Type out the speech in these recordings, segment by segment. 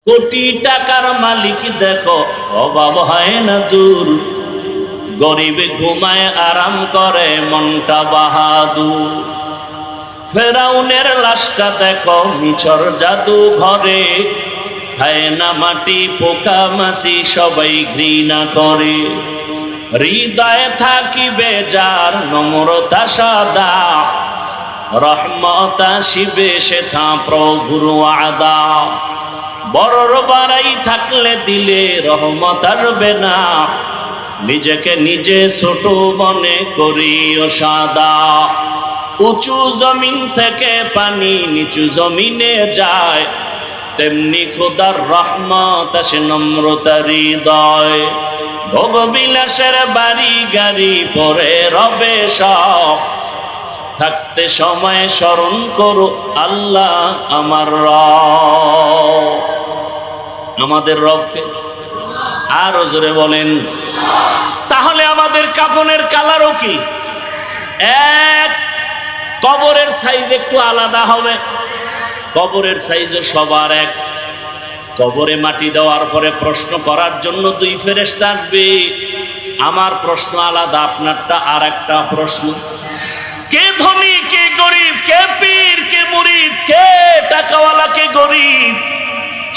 কোটি টাকার মালিক দেখো অভাব হয় না দূর, গরিবে ঘুমায় আরাম করে মনটা বাহাদুর। ফেরাউনের লাশটা দেখো মিছর জাদু ঘরে, খায় না মাটি পোকা মাছি সবাই ঘৃণা করে। হৃদয়ে থাকিবে যার নম্রতা সাদা, রহমত আসিবে সেথা প্রভুর ওয়াদা। বড়র বাড়াই থাকলে দিলে রহমত আসবে না, নিজেকে নিজে ছোট মনে করিও সাদা। উঁচু জমিন থেকে পানি নিচু জমিনে যায়, তেমনি খোদার রহমত আসে নম্রতার হৃদয়। ভোগবিলাসের বাড়ি গাড়ি পরে রবে সব, থাকতে সময় স্মরণ করো আল্লাহ আমার রব। আমাদের রবকে আরো জোরে বলেন। তাহলে আমাদের কাফনের কালারও কি এক? কবরের সাইজ একটু আলাদা হবে, কবরের সাইজও সবার এক। কবরে মাটি দেওয়ার পরে প্রশ্ন করার জন্য দুই ফেরেশতা আসবে। আমার প্রশ্ন আলাদা, আপনারটা আর একটা প্রশ্ন। কে ধনী কে গরিব, কে পীর কে মুরিদ, কে টাকাওয়ালা কে গরিব,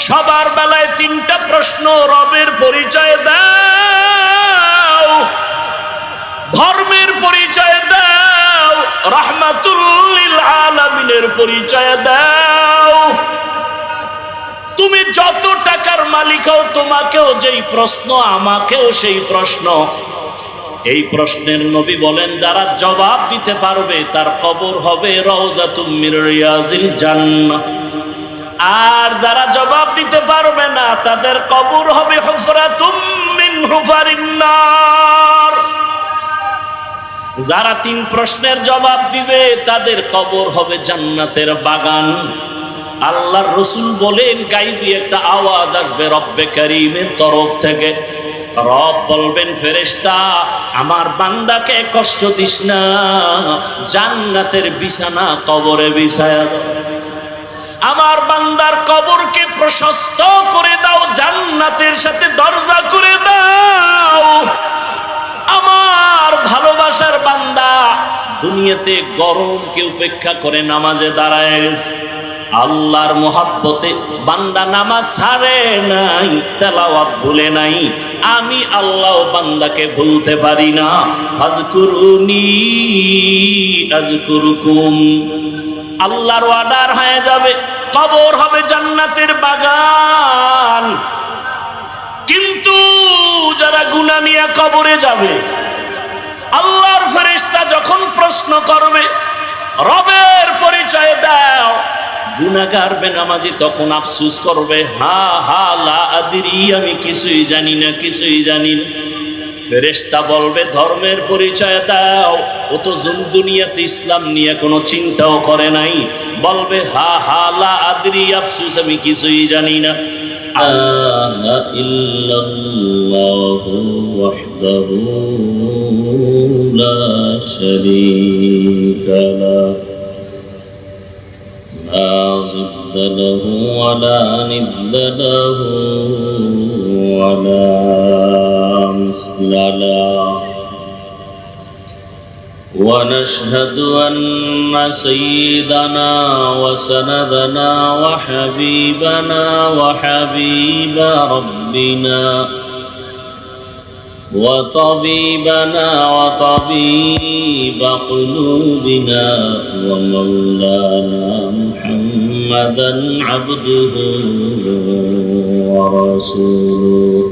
সবার বেলায় তিনটা প্রশ্ন। রবের পরিচয় দাও, ধর্মের পরিচয় দাও, রাহমাতুল লিল আলামিনের পরিচয় দাও। তুমি যত টাকার মালিক হও, তোমাকেও যেই প্রশ্ন, আমাকেও সেই প্রশ্ন। এই প্রশ্নের নবী বলেন, যারা জবাব দিতে পারবে তার কবর হবে রওজাতুম মির রিয়াজিল জান্নাহ, আর যারা জবাব দিতে পারবে না তাদের কবর হবে হুফরাতুম মিন হুফারিন নার। যারা তিন প্রশ্নের জবাব দিবে তাদের কবর হবে জান্নাতের বাগান। আল্লাহর রাসূল বলেন, গায়বী একটা আওয়াজ আসবে রব্বে কারীমের তরফ থেকে। রব বলবেন, ফেরেশতা আমার বান্দাকে কষ্ট দিস না, জান্নাতের বিছানা কবরে বিছায়া দাও। আমার বান্দার কবরকে প্রশস্ত করে দাও, জান্নাতের সাথে দরজা করে দাও। আমার ভালোবাসার বান্দা দুনিয়াতে গরমকে উপেক্ষা করে নামাজে দাঁড়ায় গেছে। আল্লাহর মোহাব্বতে বান্দা নামাজ ছাড়ে নাই, তেলাওয়াত ভুলে নাই। আমি আল্লাহ বান্দাকে ভুলতে পারি না। ফাযকুরুনি আযকুরুকুম। আল্লাহর অর্ডার হয়ে যাবে, কবর হবে জান্নাতের বাগান। কিন্তু যারা গুনাহ নিয়ে কবরে যাবে, আল্লাহর ফেরেশতা যখন প্রশ্ন করবে রবের পরিচয় দাও, গুনাহগার বেনামাজি তখন আফসোস করবে, হা হা লা আদরি, আমি কিছুই জানি না, কিছুই জানি না। ফেরেশতা বলবে, ধর্মের পরিচয় দাও। ও তো দুনিয়াতে ইসলাম নিয়ে কোনো চিন্তাও করে নাই। বলবে, হা হা লা আদরি, আফসোস আমি কিছুই জানি না। ইল্লাল্লাহু ওয়াহদাহু লা শারীকা লাহু লা জিদ্দা লাহু ওয়া লা নিদ্দা লাহু ওয়া লা মিসলা লাহু। ونشهد أن سيدنا وسندنا وحبيبنا وحبيب ربنا وطبيبنا وطبيب قلوبنا ومولانا محمدا عبده ورسوله.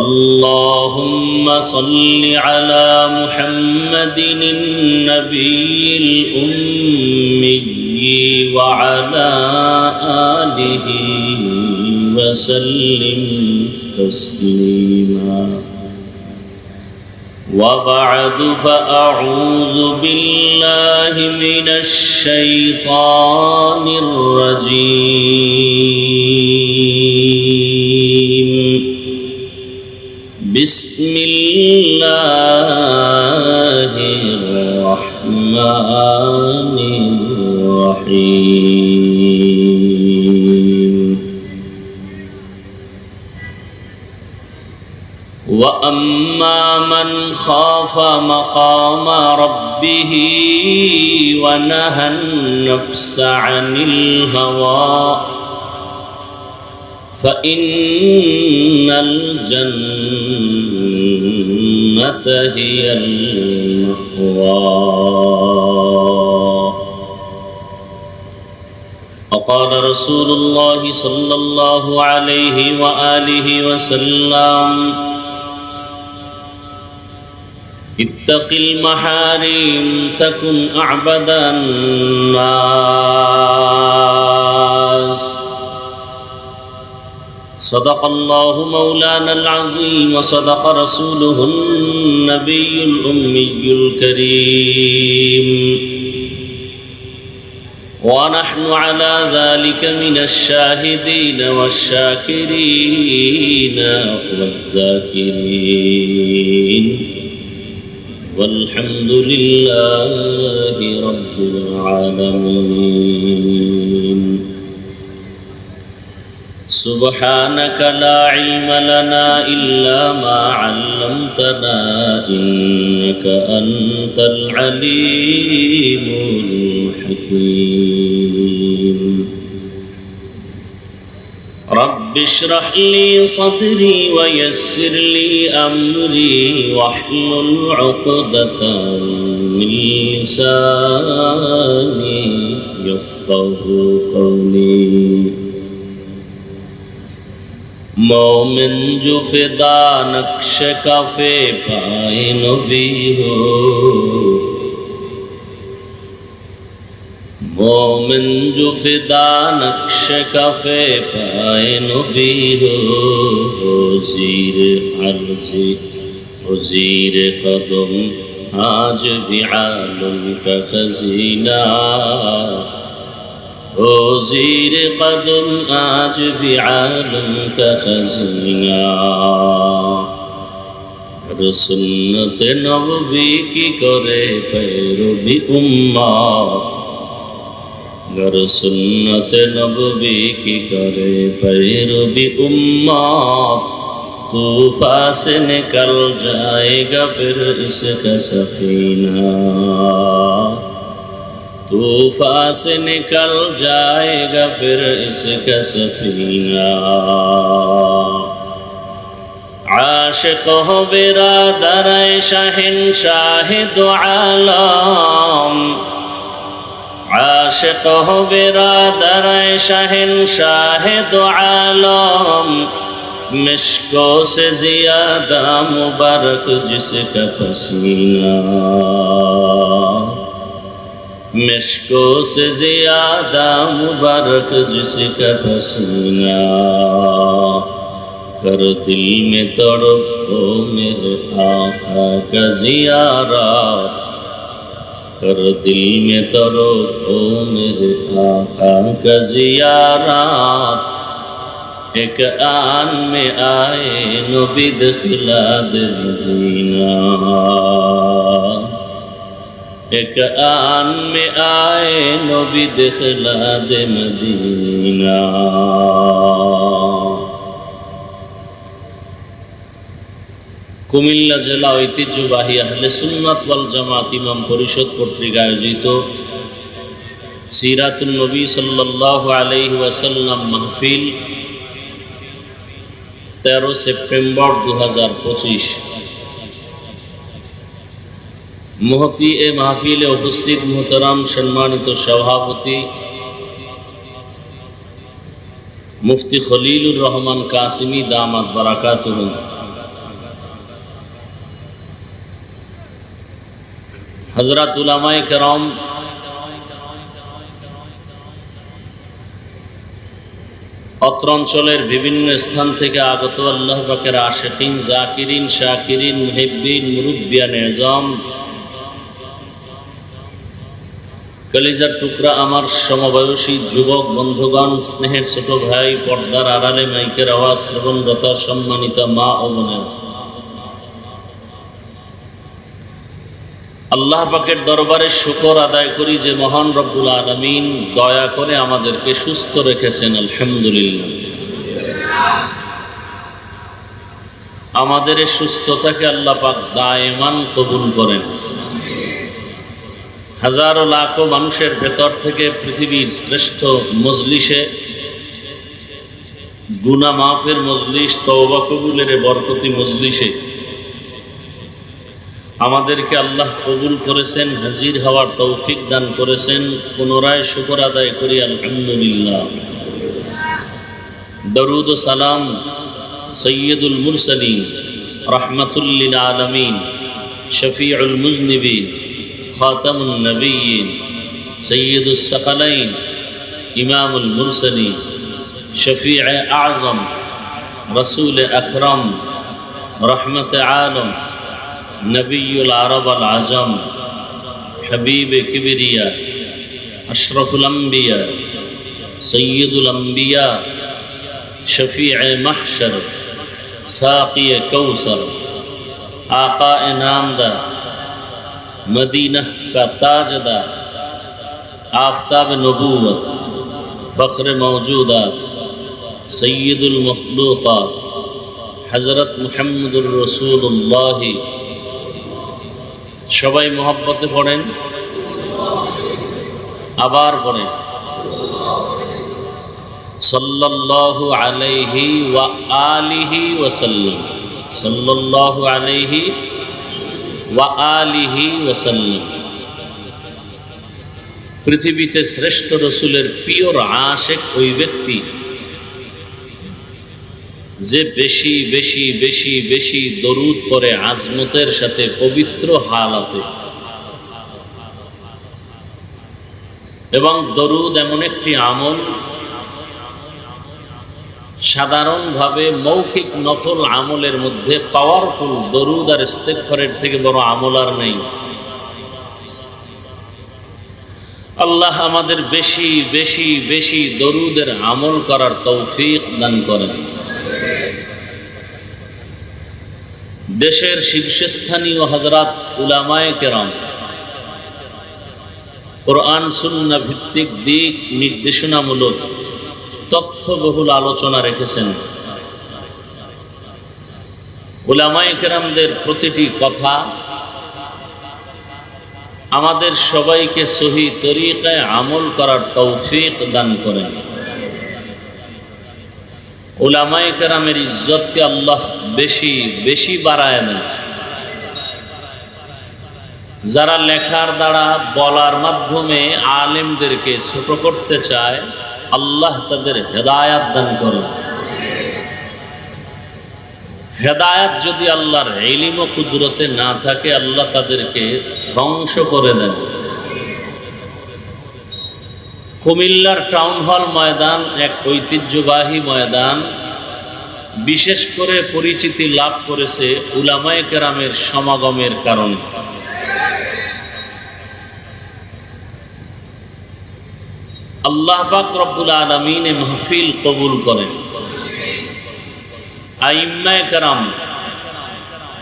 اللهم صل على محمد النبي الأمي وعلى آله وسلم تسليما. وبعد فأعوذ بالله من الشيطان الرجيم. بسم الله الرحمن الرحيم. وأما من خاف مقام ربه ونهى النفس عن الهوى فإن الجنة هي المأوى. وقال رسول الله صلى الله عليه وآله وسلم اتق المحارم تكن أعبد الناس. صدق الله مولانا العظيم وصدق رسوله النبي الأمي الكريم ونحن على ذلك من الشاهدين والشاكرين والذاكرين والحمد لله رب العالمين. سبحانك لا علم لنا إلا ما علمتنا إنك أنت العليم الحكيم. رب اشرح لي صدري ويسر لي أمري واحلل عقدة من لساني يفقه قولي. مومن جو فدا نقش کافے پائے نبی ہو، مومن جو فدا نقش کافے پائے نبی ہو، زیر عرض و زیر قدم آج بھی عالم کا خزینہ، او زیر قدم آج بھی عالم کا خزینہ. ہر سنت نبوی کی کرے پیروی امت، گر سنت نبوی کی کرے پیروی امت، طوفان سے نکل جائے گا پھر اس کا سفینہ، طوفان سے نکل جائے گا پھر اس کا سفینہ. عاشق ہو برادر شہنشاہ دو عالم، عاشق ہو برادر شہنشاہ دو عالم، مشکوں سے زیادہ مبارک جس کا پسینہ، مشکوں سے زیادہ مبارک جس کا پسینہ. کر دل میں تڑپ ہو میرے آقا کا زیارت، کر دل میں تڑپ ہو میرے آقا کا زیارت. ایک آن میں آئے نبی دخلا دل مدینہ، ایک آن میں آئے نبی دخلا دے مدینہ. কুমিল্লা জেলা ঐতিহ্যবাহী আহলে সুন্নাত ওয়াল জামাত ইমাম পরিষদ কর্তৃক আয়োজিত সিরাতুন নবী সাল্লাল্লাহু আলাইহি ওয়াসাল্লাম মাহফিল 13 সেপ্টেম্বর 2025। মহতি এ মাহফিলে উপস্থিত মুহতারাম সম্মানিত সভাপতি মুফতি খলিলুর রহমান কাসিমি দামাত বারাকাতুহু, হযরত উলামায়ে কেরাম, অত্র অঞ্চলের বিভিন্ন স্থান থেকে আগত আল্লাহ পাকের আশিকিন, জাকিরিন, শাকিরিন, মুহিব্বিন, মুরব্বিয়ান এজাম, কলিজার টুকরা আমার সমবয়সী যুবক বন্ধুগণ, স্নেহের ছোট ভাই, পর্দার আড়ালে মাইকের আওয়াজ শ্রবণরত সম্মানিত মা ও বোনেরা, আল্লাহ পাকের দরবারে শুকর আদায় করি যে মহান রব্বুল আলামিন দয়া করে আমাদেরকে সুস্থ রেখেছেন, আলহামদুলিল্লাহ। আমাদের এই সুস্থতাকে আল্লাহ পাক দায়মান কবুল করেন। হাজারো লাখো মানুষের ভেতর থেকে পৃথিবীর শ্রেষ্ঠ মজলিসে, গুনাহ মাফের মজলিস, তওবা কবুলের বরকতি মজলিসে আমাদেরকে আল্লাহ কবুল করেছেন, হাজির হওয়ার তৌফিক দান করেছেন। পুনরায় শুকর আদায় করি আলহামদুলিল্লাহ। দরুদ ও সালাম সৈয়দুল মুরসালিন, রাহমাতুল লিল আলামিন, শফিউল মুজনিবিন, খাতামুন নবিয়্যিন, সৈয়দুস সাকালাইন, ইমামুল মুরসালিন, শফিউ আযম, রাসূল আকরাম, রহমত আলম, নবিয়ুল আরব আল আজম, হাবিব কিবরিয়া, আশরাফুল আম্বিয়া, সৈয়দুল আম্বিয়া, शफीअ महशर, साक़िय कौसर, आक़ा नामदार, मदीना का ताजदार, आफ़ताब नबूवत, फ़ख्र मौजूदात, सय्यदुल मखलूक़ात, हज़रत मुहम्मदुर रसूलुल्लाह। সবাই মোহাব্বতে পড়েন, আবার পড়েন সাল্লাল্লাহু আলাইহি ওয়া আলিহি ওয়াসাল্লাম, সাল্লাল্লাহু আলাইহি ওয়া আলিহি ওয়াসাল্লাম। পৃথিবীতে শ্রেষ্ঠ রসুলের পিওর আশেক ওই ব্যক্তি যে বেশি বেশি বেশি বেশি দরুদ পড়ে আজমতের সাথে, পবিত্র হালাতে। এবং দরুদ এমন একটি আমল, সাধারণভাবে মৌখিক নফল আমলের মধ্যে পাওয়ারফুল দরুদ আর ইস্তেগফারের থেকে বড় আমল আর নেই। আল্লাহ আমাদের বেশি বেশি বেশি দরুদের আমল করার তৌফিক দান করেন। দেশের শীর্ষস্থানীয় হযরত উলামায়ে কেরাম কোরআন সুন্নাহ ভিত্তিক দিক নির্দেশনামূলক তথ্যবহুল আলোচনা রেখেছেন। উলামায়ে কেরামদের প্রতিটি কথা আমাদের সবাইকে সহি তরিকায় আমল করার তৌফিক দান করেন। উলামায়ে কেরামের ইজ্জতকে আল্লাহ বেশি বেশি বাড়ায় দেন। যারা লেখার দ্বারা, বলার মাধ্যমে আলেমদেরকে ছোট করতে চায়, আল্লাহ তাদের হেদায়াত দান করেন। হেদায়াত যদি আল্লাহর ইলম ও কুদরতে না থাকে, আল্লাহ তাদেরকে ধ্বংস করে দেন। কুমিল্লার টাউন হল ময়দান এক ঐতিহ্যবাহী ময়দান, বিশেষ করে পরিচিতি লাভ করেছে উলামায়ে কেরামের সমাগমের কারণে। আল্লাহ পাক রব্বুল আলামিন এ মাহফিল কবুল করেন। আইম্মায়ে কেরাম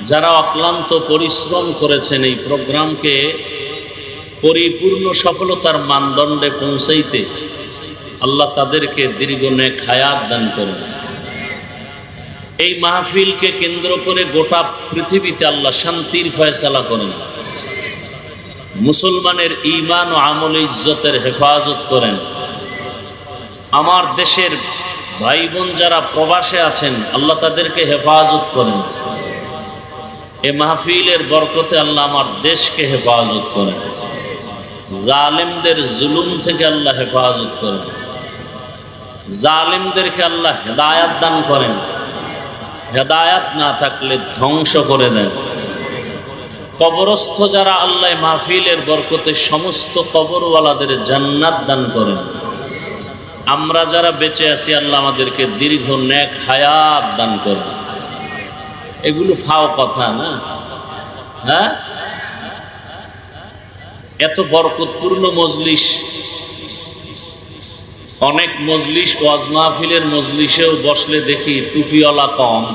যারা অক্লান্ত পরিশ্রম করেছেন এই প্রোগ্রামকে পরিপূর্ণ সফলতার মানদণ্ডে পৌঁছাইতে, আল্লাহ তাদেরকে দীর্ঘ নেক হায়াত দান করেন। এই মাহফিলকে কেন্দ্র করে গোটা পৃথিবীতে আল্লাহ শান্তির ফয়সালা করেন। মুসলমানের ঈমান ও আমলে ইজ্জতের হেফাজত করেন। আমার দেশের ভাই বোন যারা প্রবাসে আছেন, আল্লাহ তাদেরকে হেফাজত করেন। এ মাহফিলের বরকতে আল্লাহ আমার দেশকে হেফাজত করেন। জালেমদের জুলুম থেকে আল্লাহ হেফাজত করেন। জালেমদেরকে আল্লাহ হেদায়াত দান করেন। হেদায়াত না থাকলে ধ্বংস করে দেন। কবরস্থ যারা, আল্লাহ মাহফিলের বরকতে সমস্ত কবরওয়ালাদের জান্নাত দান করেন। আমরা যারা বেঁচে আছি, আল্লাহ আমাদেরকে দীর্ঘ নেক হায়াত দান করেন। এগুলো ফাও কথা না? হ্যাঁ, এত বরকতপূর্ণ মজলিস, অনেক মজলিস ওয়াজ মাহফিলের মজলিসেও বসলে দেখি টুপিওয়ালা কম,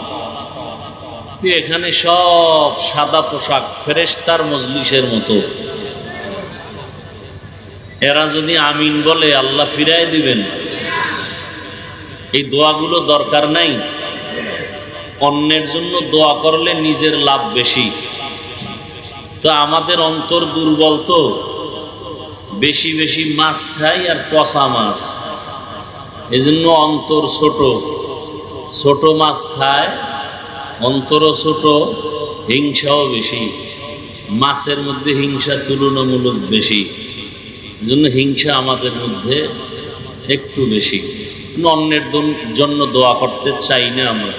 এখানে সব সাদা পোশাক, ফেরেশতার মজলিসের মতো। এরা যদি আমিন বলে, আল্লাহ ফিরাই দিবেন। এই দোয়াগুলো দরকার নাই? অন্যের জন্য দোয়া করলে নিজের লাভ বেশি। তো আমাদের অন্তর দুর্বল, তো বেশি বেশি মাছ খাই আর পচা মাছ, এজন্য অন্তর ছোট। ছোট মাছ খায়, অন্তরও ছোট, হিংসাও বেশি। মাছের মধ্যে হিংসা তুলনামূলক বেশি, এজন্য হিংসা আমাদের মধ্যে একটু বেশি। অন্যের জন্য দোয়া করতে চাই না আমরা।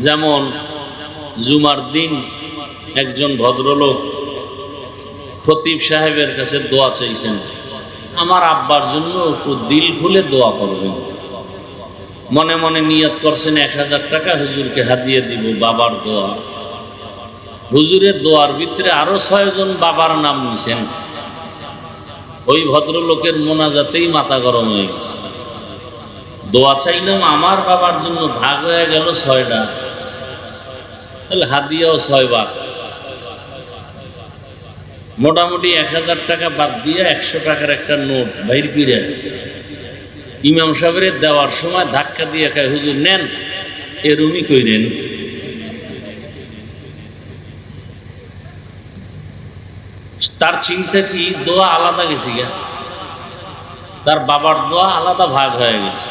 যেমন জুমার দিন একজন ভদ্রলোক খতিব সাহেবের কাছে দোয়া চাইছেন, আমার আব্বার জন্য একটু দিল খুলে দোয়া করবেন। মনে মনে নিয়ত করছেন 1000 টাকা হুজুরকে হাদিয়ে দিব বাবার দোয়া। হুজুরের দোয়ার ভিতরে আরো 6 জন বাবার নাম নিছেন। ওই ভদ্রলোকের মোনাজাতেই মাথা গরম হয়ে গেছে। দোয়া চাইলাম আমার বাবার জন্য, ভাগ হয়ে গেল 6টা, তাহলে হাদিয়াও 6 ভাগ। মোটামুটি 1000 টাকা বাদ দিয়ে 100 টাকার একটা নোট বাইর করে ইমাম সাহেবের দেওয়ার সময় ধাক্কা দিয়ে কয়, হুজুর নেন, এরুমি কইরেন। তার চিন্তা কি, দোয়া আলাদা গেছে গা, তার বাবার দোয়া আলাদা ভাগ হয়ে গেছে।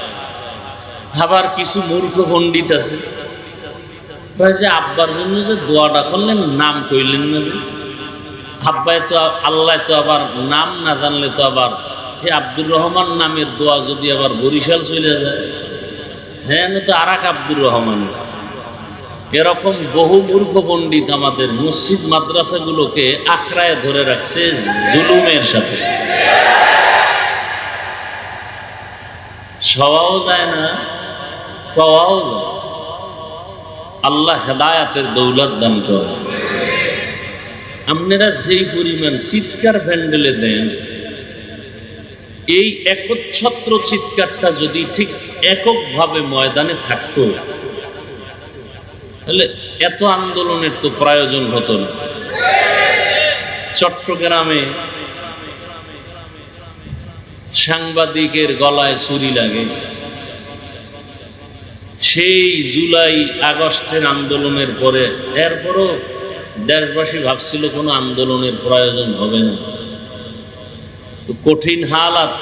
আবার কিছু মূর্খ পণ্ডিত আছে, যে আব্বার জন্য যে দোয়াটা করলেন নাম কইলেন না, যে আব্বায় তো আল্লাহ তো আবার নাম না জানলে তো আবার এই আব্দুর রহমান নামের দোয়া যদি আবার বরিশাল চলে যায়, হ্যাঁ তো আর এক আব্দুর রহমান আছে। এরকম বহু মূর্খ পণ্ডিত আমাদের মসজিদ মাদ্রাসাগুলোকে আঁকড়ায় ধরে রাখছে জুলুমের সাথে। সওয়াও যায় না, পাওয়াও যায়। আল্লাহ হেদায়াতের দৌলত দান করে। আপনারা যেই পরিমাণ চিৎকার প্যান্ডেলে দেন, এই একচ্ছত্র চিৎকারটা যদি ঠিক এককভাবে ময়দানে থাকতো, তাহলে এত আন্দোলনের তো প্রয়োজন হতো না। চট্টগ্রামে সাংবাদিকের গলায় ছুরি লাগে, সেই জুলাই আগস্টের আন্দোলনের পরে, এরপরও দেশবাসী ভাবছিল কোনো আন্দোলনের প্রয়োজন হবে না। তো কঠিন হালাত,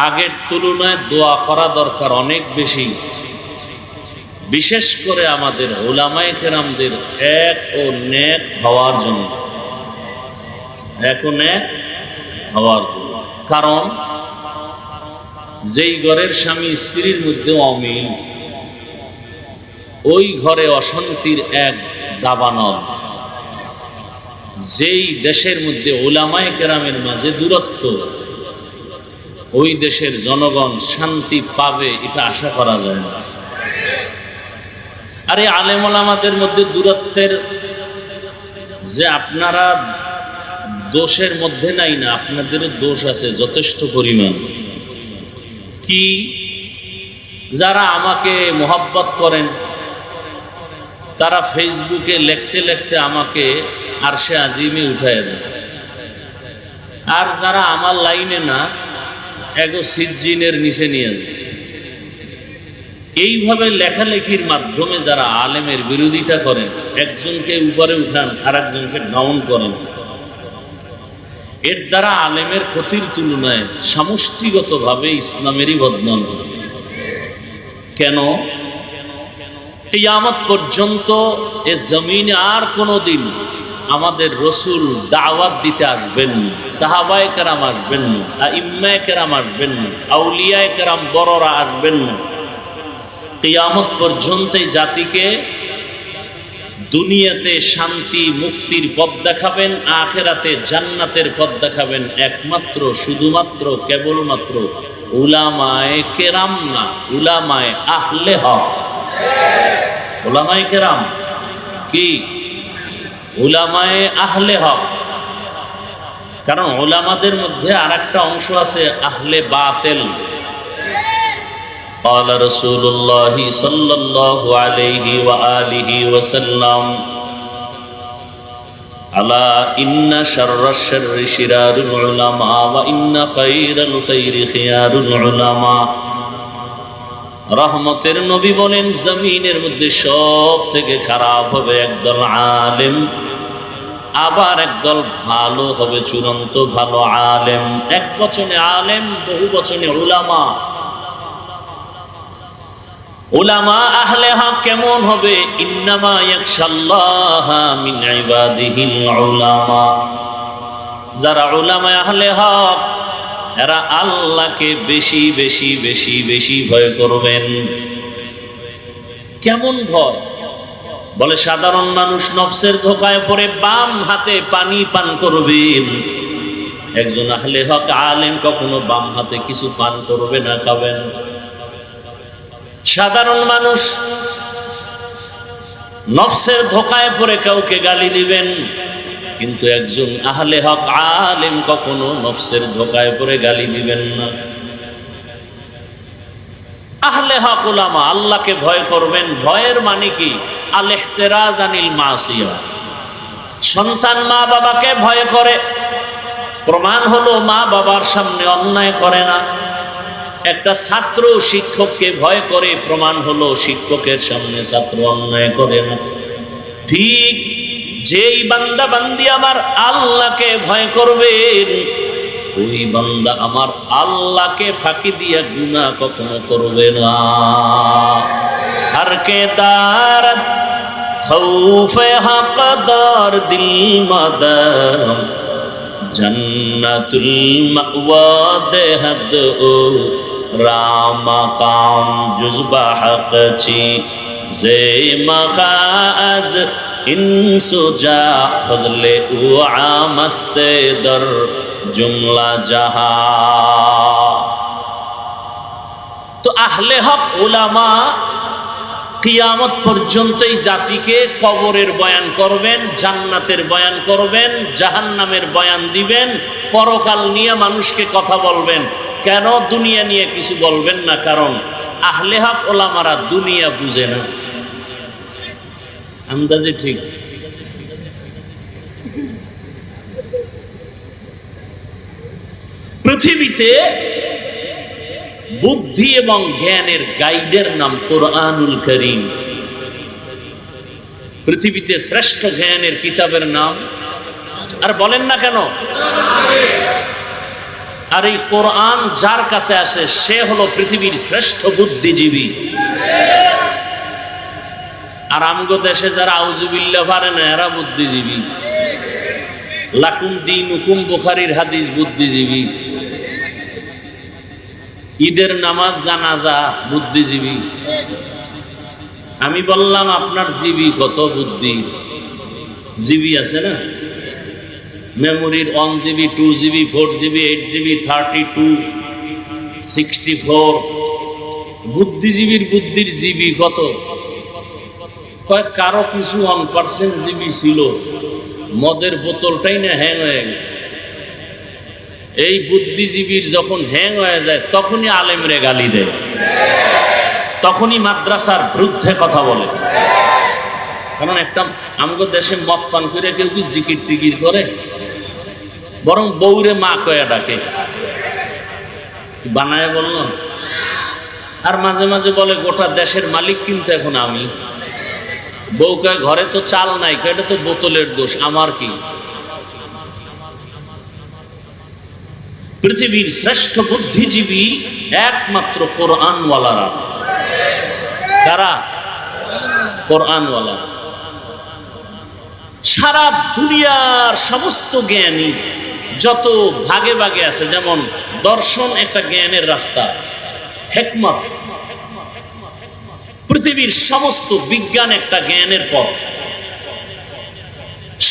আগের তুলনায় দোয়া করা দরকার অনেক বেশি। বিশেষ করে আমাদের উলামায়ে কেরামদের এক ও নেক হওয়ার জন্য, এক ও নেক হওয়ার জন্য। কারণ যেই ঘরের স্বামী স্ত্রীর মধ্যে অমিল, ওই ঘরে অশান্তির এক দাবানল। যেই দেশের মধ্যে উলামায়ে কেরামের মাঝে দূরত্ব, ওই দেশের জনগণ শান্তি পাবে এটা আশা করা যায় না। আরে আলেম ওলামাদের মধ্যে দূরত্বের যে আপনারা দোষের মধ্যে নাই না, আপনাদেরও দোষ আছে যথেষ্ট পরিমাণ। কি, যারা আমাকে মোহাব্বত করেন তারা ফেসবুকে লিখতে লিখতে আমাকে আরশে আজিমে উঠায় দেয়, আর যারা আমার লাইনে না এগো সিজ্জিনের নিচে নিয়ে যায়। এইভাবে লেখালেখির মাধ্যমে যারা আলেমের বিরোধিতা করেন, একজনকে উপরে উঠান আর একজনকে ডাউন করেন, এর দ্বারা আলেমের ক্ষতির তুলনায় সমষ্টিগতভাবে ইসলামেরই বদনাম হয়। কেন? কিয়ামত পর্যন্ত এ জমিনে আর কোনোদিন আমাদের রসুল দাওয়াত দিতে আসবেন না, সাহাবায়ে কেরাম আসবেন না, আইম্মায়ে কেরাম আসবেন না, আউলিয়ায়ে কেরাম বড়রা আসবেন না। কিয়ামত পর্যন্ত এই জাতিকে দুনিয়াতে শান্তি মুক্তির পথ দেখাবেন, আখিরাতে জান্নাতের পথ দেখাবেন একমাত্র শুধুমাত্র কেবলমাত্র উলামায়ে কেরাম না, উলামায়ে আহলে হক। উলামায়ে কেরাম কি? উলামায়ে আহলে হক। কারণ উলামাদের মধ্যে আর একটা অংশ আছে আহলে বাতিল। قال رسول الله صلى الله عليه وآله وسلم ألا إن شر الشر شرار العلماء وإن خير الخير خيار العلماء রহমতের নবী বলেন জমিনের মধ্যে সব থেকে খারাপ হবে একদল আলেম, আবার একদল ভালো হবে, চূড়ান্ত ভালো আলেম। এক বচনে আলেম, বহু বচনে উলামা। উলামা আহলে হক কেমন হবে? ইন্নামা ইয়াখশাল্লাহা মিন ইবাদিহিল উলামা। যারা উলামা আহলে হক এরা আল্লাহকে বেশি বেশি বেশি বেশি ভয় করবেন। কেমন ভয়? বলে সাধারণ মানুষ নফসের ধোকায় পড়ে বাম হাতে পানি পান করবেন, একজন আহলে হক আলেম কখনো বাম হাতে কিছু পান করবে না, খাবেন। সাধারণ মানুষ নফসের ধোকায় পড়ে কাউকে গালি দিবেন, কিন্তু একজন আহলে হক আলেম কখনো নফসের ধোকায় পড়ে গালি দিবেন না। আহলে হক উলামা আল্লাহকে ভয় করবেন। ভয়ের মানে কি? আল ইহতিরাজ আনিল মাসিয়া। সন্তান মা বাবাকে ভয় করে, প্রমাণ হলো মা বাবার সামনে অন্যায় করে না। একটা ছাত্র শিক্ষককে ভয় করে, প্রমাণ হলো শিক্ষকের সামনে ছাত্র অন্যায় করে না। ঠিক যেই বান্দা বান্দি আমার আল্লাহকে ভয় করবেন, ওই বান্দা আমার আল্লাহকে ফাঁকি দিয়া গুনাহ কখনো করবে না। হরকে দারত খৌফে হকদার দিল মাদার জন্নতুল মাওয়া দেহদ ও রামাকাম জুজবা হকচি জে মখাজ ইনসুজা ফজলে ও আমস্তে দর জুমলা জাহা। তো আহলে হক উলামা কিয়ামত পর্যন্ত এই জাতিকে কবরের বয়ান করবেন, জান্নাতের বয়ান করবেন, জাহান্নামের বয়ান দিবেন, পরকাল নিয়ে মানুষকে কথা বলবেন। কেন দুনিয়া নিয়ে কিছু বলবেন না? কারণ আহলে হক উলামারা দুনিয়া বুঝে না। আন্দাজে ঠিক। পৃথিবীতে বুদ্ধি এবং জ্ঞানের গাইডের নাম কোরআনুল কারীম। পৃথিবীতে শ্রেষ্ঠ জ্ঞানের কিতাবের নাম, আর বলেন না কেন? আর এই কোরআন যার কাছে আসে সে হলো পৃথিবীর শ্রেষ্ঠ বুদ্ধিজীবী। আর আমগো দেশে যারা আউযুবিল্লাহ পারে না এরা বুদ্ধিজীবী। লাকুম দীনুকুম বুখারীর হাদিস বুদ্ধিজীবী, ঈদের নামাজ জানাজা বুদ্ধিজীবী। আমি বললাম আপনার জিবি কত? বুদ্ধি জিবি আছে না, মেমোরির 1 GB 2 GB 4 GB 8 GB 32 64। বুদ্ধিজীবীর বুদ্ধির জিবি কত? কারো কিছু 1% জিবি ছিল, মদের বোতলটাই না হ্যাং হয়ে গেছে। এই বুদ্ধিজীবীর যখন হ্যাং হয়ে যায় তখনই আলেমরে গালি দেয়, তখনই মাদ্রাসার বিরুদ্ধে কথা বলে। কারণ একটা আমগো দেশে মদ পান করে কেউ কি জিকির টিকির করে? বরং বউরে মা কয়া ডাকে। বানায় বললাম। আর মাঝে মাঝে বলে গোটা দেশের মালিক কিন্তু এখন আমি। বউ কয় ঘরে তো চাল নাই, এটা তো বোতলের দোষ, আমার কি? পৃথিবীর শ্রেষ্ঠ বুদ্ধিজীবী একমাত্র কোরআনওয়ালারা। কারা? কোরআনওয়ালা। সারা দুনিয়ার সমস্ত জ্ঞানী যত ভাগে ভাগে আছে, যেমন দর্শন একটা জ্ঞানের রাস্তা, হিকমত। পৃথিবীর সমস্ত বিজ্ঞান একটা জ্ঞানের পথ।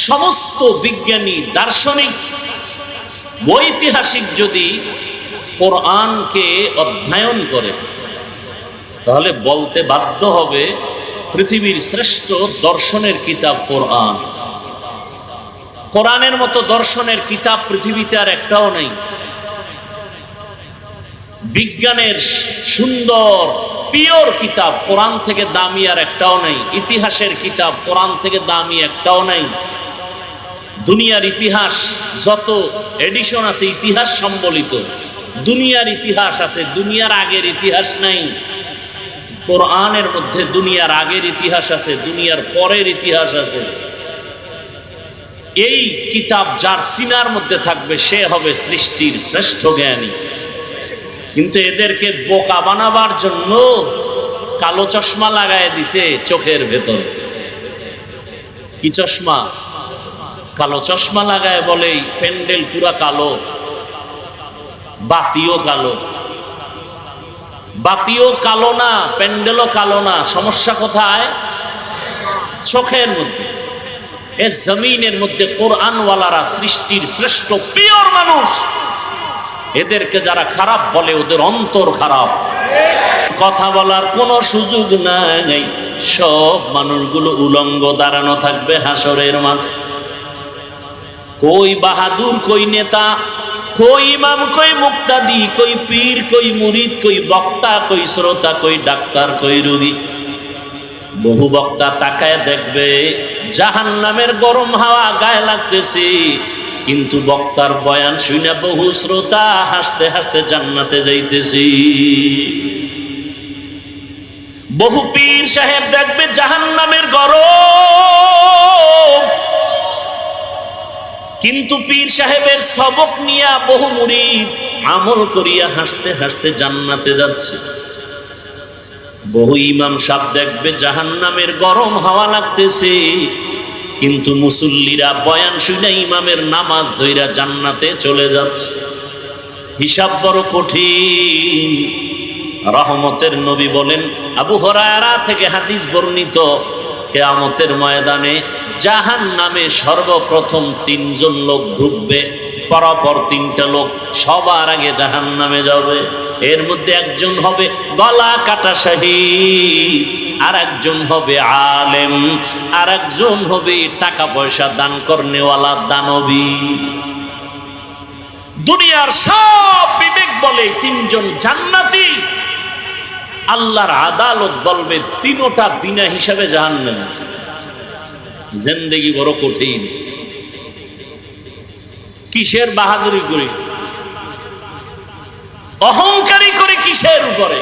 সমস্ত বিজ্ঞানী, দার্শনিক, ঐতিহাসিক যদি কোরআনকে অধ্যয়ন করে তাহলে বলতে বাধ্য হবে পৃথিবীর শ্রেষ্ঠ দর্শনের কিতাব কোরআন। কোরআনের মতো দর্শনের কিতাব পৃথিবীতে আর একটাও নেই। বিজ্ঞানের সুন্দর পিওর কিতাব কোরআন থেকে দামি আর একটাও নেই। ইতিহাসের কিতাব কোরআন থেকে দামি একটাও নেই। দুনিয়ার ইতিহাস যত এডিশন আছে ইতিহাস সম্বলিত, দুনিয়ার ইতিহাস আছে, দুনিয়ার আগের ইতিহাস নাই। কোরআনের মধ্যে দুনিয়ার আগের ইতিহাস আছে, দুনিয়ার পরের ইতিহাস আছে। এই কিতাব যার সিনার মধ্যে থাকবে সে হবে সৃষ্টির শ্রেষ্ঠ জ্ঞানী। কিন্তু এদেরকে বোকা বানাবার জন্য কালো চশমা লাগায় দিছে চোখের ভেতর। কি চশমা? কালো চশমা লাগায় বলে প্যান্ডেল পুরা কালো, বাতিও কালো। বাতিও কালো না, প্যান্ডেলও কালো না, সমস্যা কোথায়? চোখের মধ্যে। এ জমিনের মধ্যে কোরআনওয়ালারা সৃষ্টির শ্রেষ্ঠ পিওর মানুষ। এদেরকে যারা খারাপ বলে ওদের অন্তর খারাপ, কথা বলার কোনো সুযোগ নাই। সব মানুষগুলো উলঙ্গ দাঁড়ানো থাকবে হাসরের মাঠে। কই বাহাদুর, কই নেতা, কই ইমাম, কই মুক্তাদি, কই পীর, কই মুরিদ, কই বক্তা, কই শ্রোতা, কই ডাক্তার, কই রোগী। বহু বক্তা তাকায় দেখবে জাহান্নামের গরম হাওয়া গায়ে লাগতেছে, কিন্তু বক্তার বয়ান শুনে বহু শ্রোতা হাসতে হাসতে জান্নাতে যাইতেছে। বহু পীর সাহেব দেখবে জাহান্নামের গরম, কিন্তু পীর সাহেবের সবক নিয়া বহু মুরিদ আমল করিয়া হাসতে হাসতে জান্নাতে যাচ্ছে। বহু ইমাম সাহেব দেখবে জাহান্নামের গরম হাওয়া লাগতেছে, কিন্তু মুসল্লিরা বয়ান শুনে ইমামের নামাজ ধইরা জান্নাতে চলে যাচ্ছে। হিসাব বড় কঠিন। রহমতের নবী বলেন, আবু হুরায়রা থেকে হাদিস বর্ণিত, কিয়ামতের ময়দানে জাহান্নামে সর্বপ্রথম 3 জন লোক ঢুকবে। পরপর 3টা লোক সবার আগে জাহান্নামে যাবে। এর মধ্যে একজন হবে গলা কাটা শহীদ, আর একজন হবে আলেম, আর একজন হবে টাকা পয়সা দান করনেওয়ালা দানবী। দুনিয়ার সব বিবেক বলে 3 জন জান্নাতি, আল্লাহর আদালত বলবে 3টা বিনা হিসাবে জাহান্নামে। জিন্দেগি বড় কঠিন। কিসের বাহাদুরি করি, অহংকারী করে কিসের উপরে?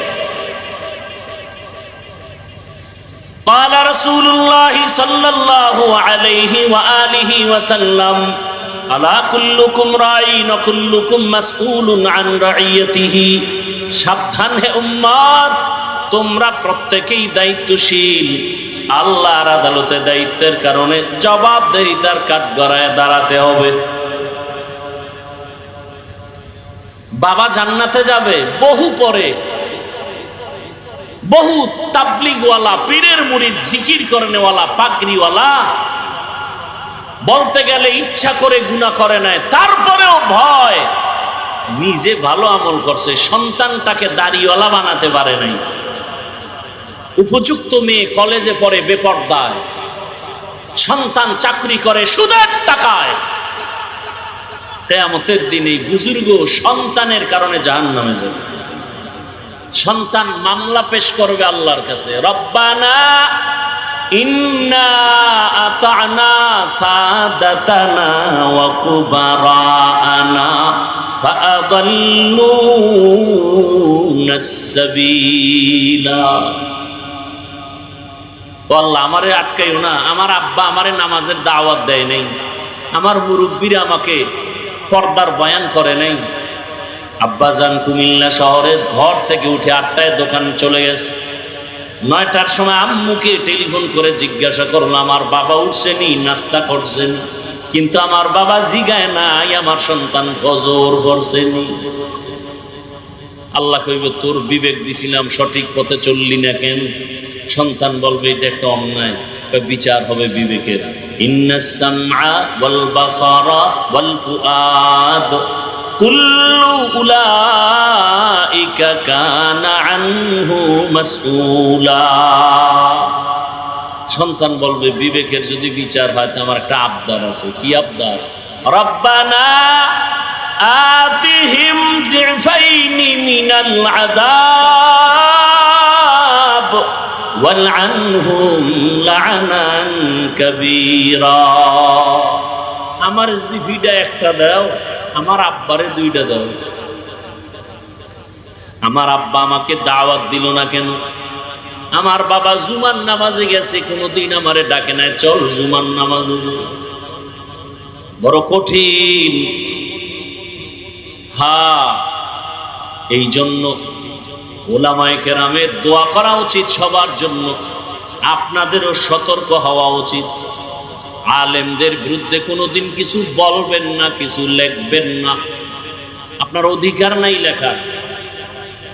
قال رسول الله صلى الله عليه وآله وسلم ألا كلكم راع وكلكم مسؤول عن رعيته। সাবধান হে উম্মত, তোমরা প্রত্যেকেই দায়িত্বশীল। আল্লাহর আদালতে দায়িত্বের কারণে জবাবদেহিতার কাঠগড়ায় দাঁড়াতে হবে। বাবা জান্নাতে যাবে বহু পরে। বহু তাবলিগওয়ালা, পীরের মুরিদ, জিকির করনেওয়ালা, পাগড়িওয়ালা বলতে গেলে ইচ্ছা করে গুনাহ করে নাই, তারপরেও ভয়। নিজে ভালো আমল করছে, সন্তানটাকে দাড়িওয়ালা বানাতে পারে নাই। উপযুক্ত মেয়ে কলেজে পড়ে বেপরদায়, সন্তান চাকরি করে সুদের টাকায়। কিয়ামতের দিনে বুজুর্গ সন্তানের কারণে জাহান্নামে যাবে। সন্তান মামলা পেশ করবে আল্লাহর কাছে, রব্বানা ইন্না আতানা সাদাতানা ওয়া কুবারানা ফাআদাল্লুনাস সাবিলা। আল্লাহ আমারে আটকাইও না, আমার আব্বা আমারে নামাজের দাওয়াত দেয় নাই, আমার মুরব্বীরা আমাকে পর্দার বয়ান করে নাই। আব্বাজান কুমিল্লা শহরের ঘর থেকে উঠে 8টায় দোকান চলে গেছে। 9টার সময় আম্মুকে টেলিফোন করে জিজ্ঞাসা করলাম আমার বাবা উঠছেনি, নাস্তা করছেনি, কিন্তু আমার বাবা জিগায় নাই আমার সন্তান ফজর পড়ছেনি। আল্লাহ কইবে তোর বিবেক দিছিলাম, সঠিক পথে চললি না কেন? সন্তান বলবে এটা একটা অন্যায়, বিচার হবে বিবেকের। ইন্নাস সামআ ওয়াল বাসারা ওয়াল ফুআদ কুল্লু উলাইকা কানা আনহু মাসউলা। সন্তান বলবে বিবেকের যদি বিচার হয় তো আমার একটা আবদার আছে। কি আবদার? রব্বানা আতিহিম যিফাইনি মিনাল আযাব ওয়ালআনহুম লা'নান কাবীরা। আমার যদি ফিডা একটা দাও, আমার আব্বারে 2টা দাও। আমার আব্বা আমাকে দাওয়াত দিল না কেন? আমার বাবা জুমার নামাজে গেছে, কোনোদিন আমারে ডাকে নাই, চল জুমার নামাজ। বড় কঠিন। হ্যাঁ, এই জন্য ওলামায়ে কেরামের দোয়া করা উচিত সবার জন্য। আপনাদেরও সতর্ক হওয়া উচিত। আলেমদের বিরুদ্ধে কোনোদিন কিছু বলবেন না, কিছু লিখবেন না। আপনার অধিকার নাই লেখার।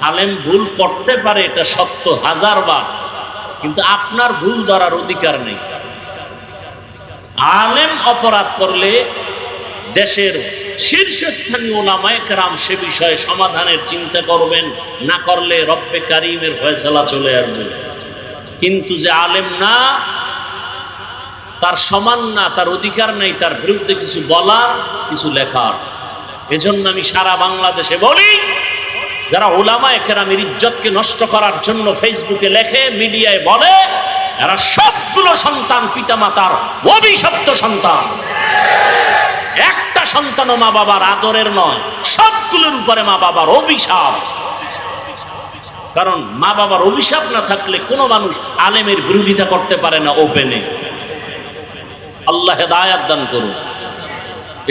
আলেম ভুল করতে পারে, এটা সত্য 1000 বার, কিন্তু আপনার ভুল ধরার অধিকার নেই। আলেম অপরাধ করলে দেশের শীর্ষস্থানীয় ওলামায়ে কেরাম সে বিষয়ে সমাধানের চিন্তা করবেন, না করলে রব্বে কারিমের ফয়সালা চলে আসবে। কিন্তু যে আলেম না, তার সমান না, তার অধিকার নেই তার বিরুদ্ধে কিছু বলার, কিছু লেখার। এজন্য আমি সারা বাংলাদেশে বলি, যারা ওলামায়ে কেরামের ইজ্জতকে নষ্ট করার জন্য ফেসবুকে লেখে, মিডিয়ায় বলে, এরা সবগুলো সন্তান পিতামাতার অভিশপ্ত সন্তান। একটা সন্তানও মা বাবার আদরের নয়, সবগুলোর উপরে মা বাবার অভিশাপ। কারণ মা বাবার অভিশাপ না থাকলে কোনো মানুষ আলেমের বিরোধিতা করতে পারে না ওপেনে। আল্লাহ হেদায়াত দান করুন।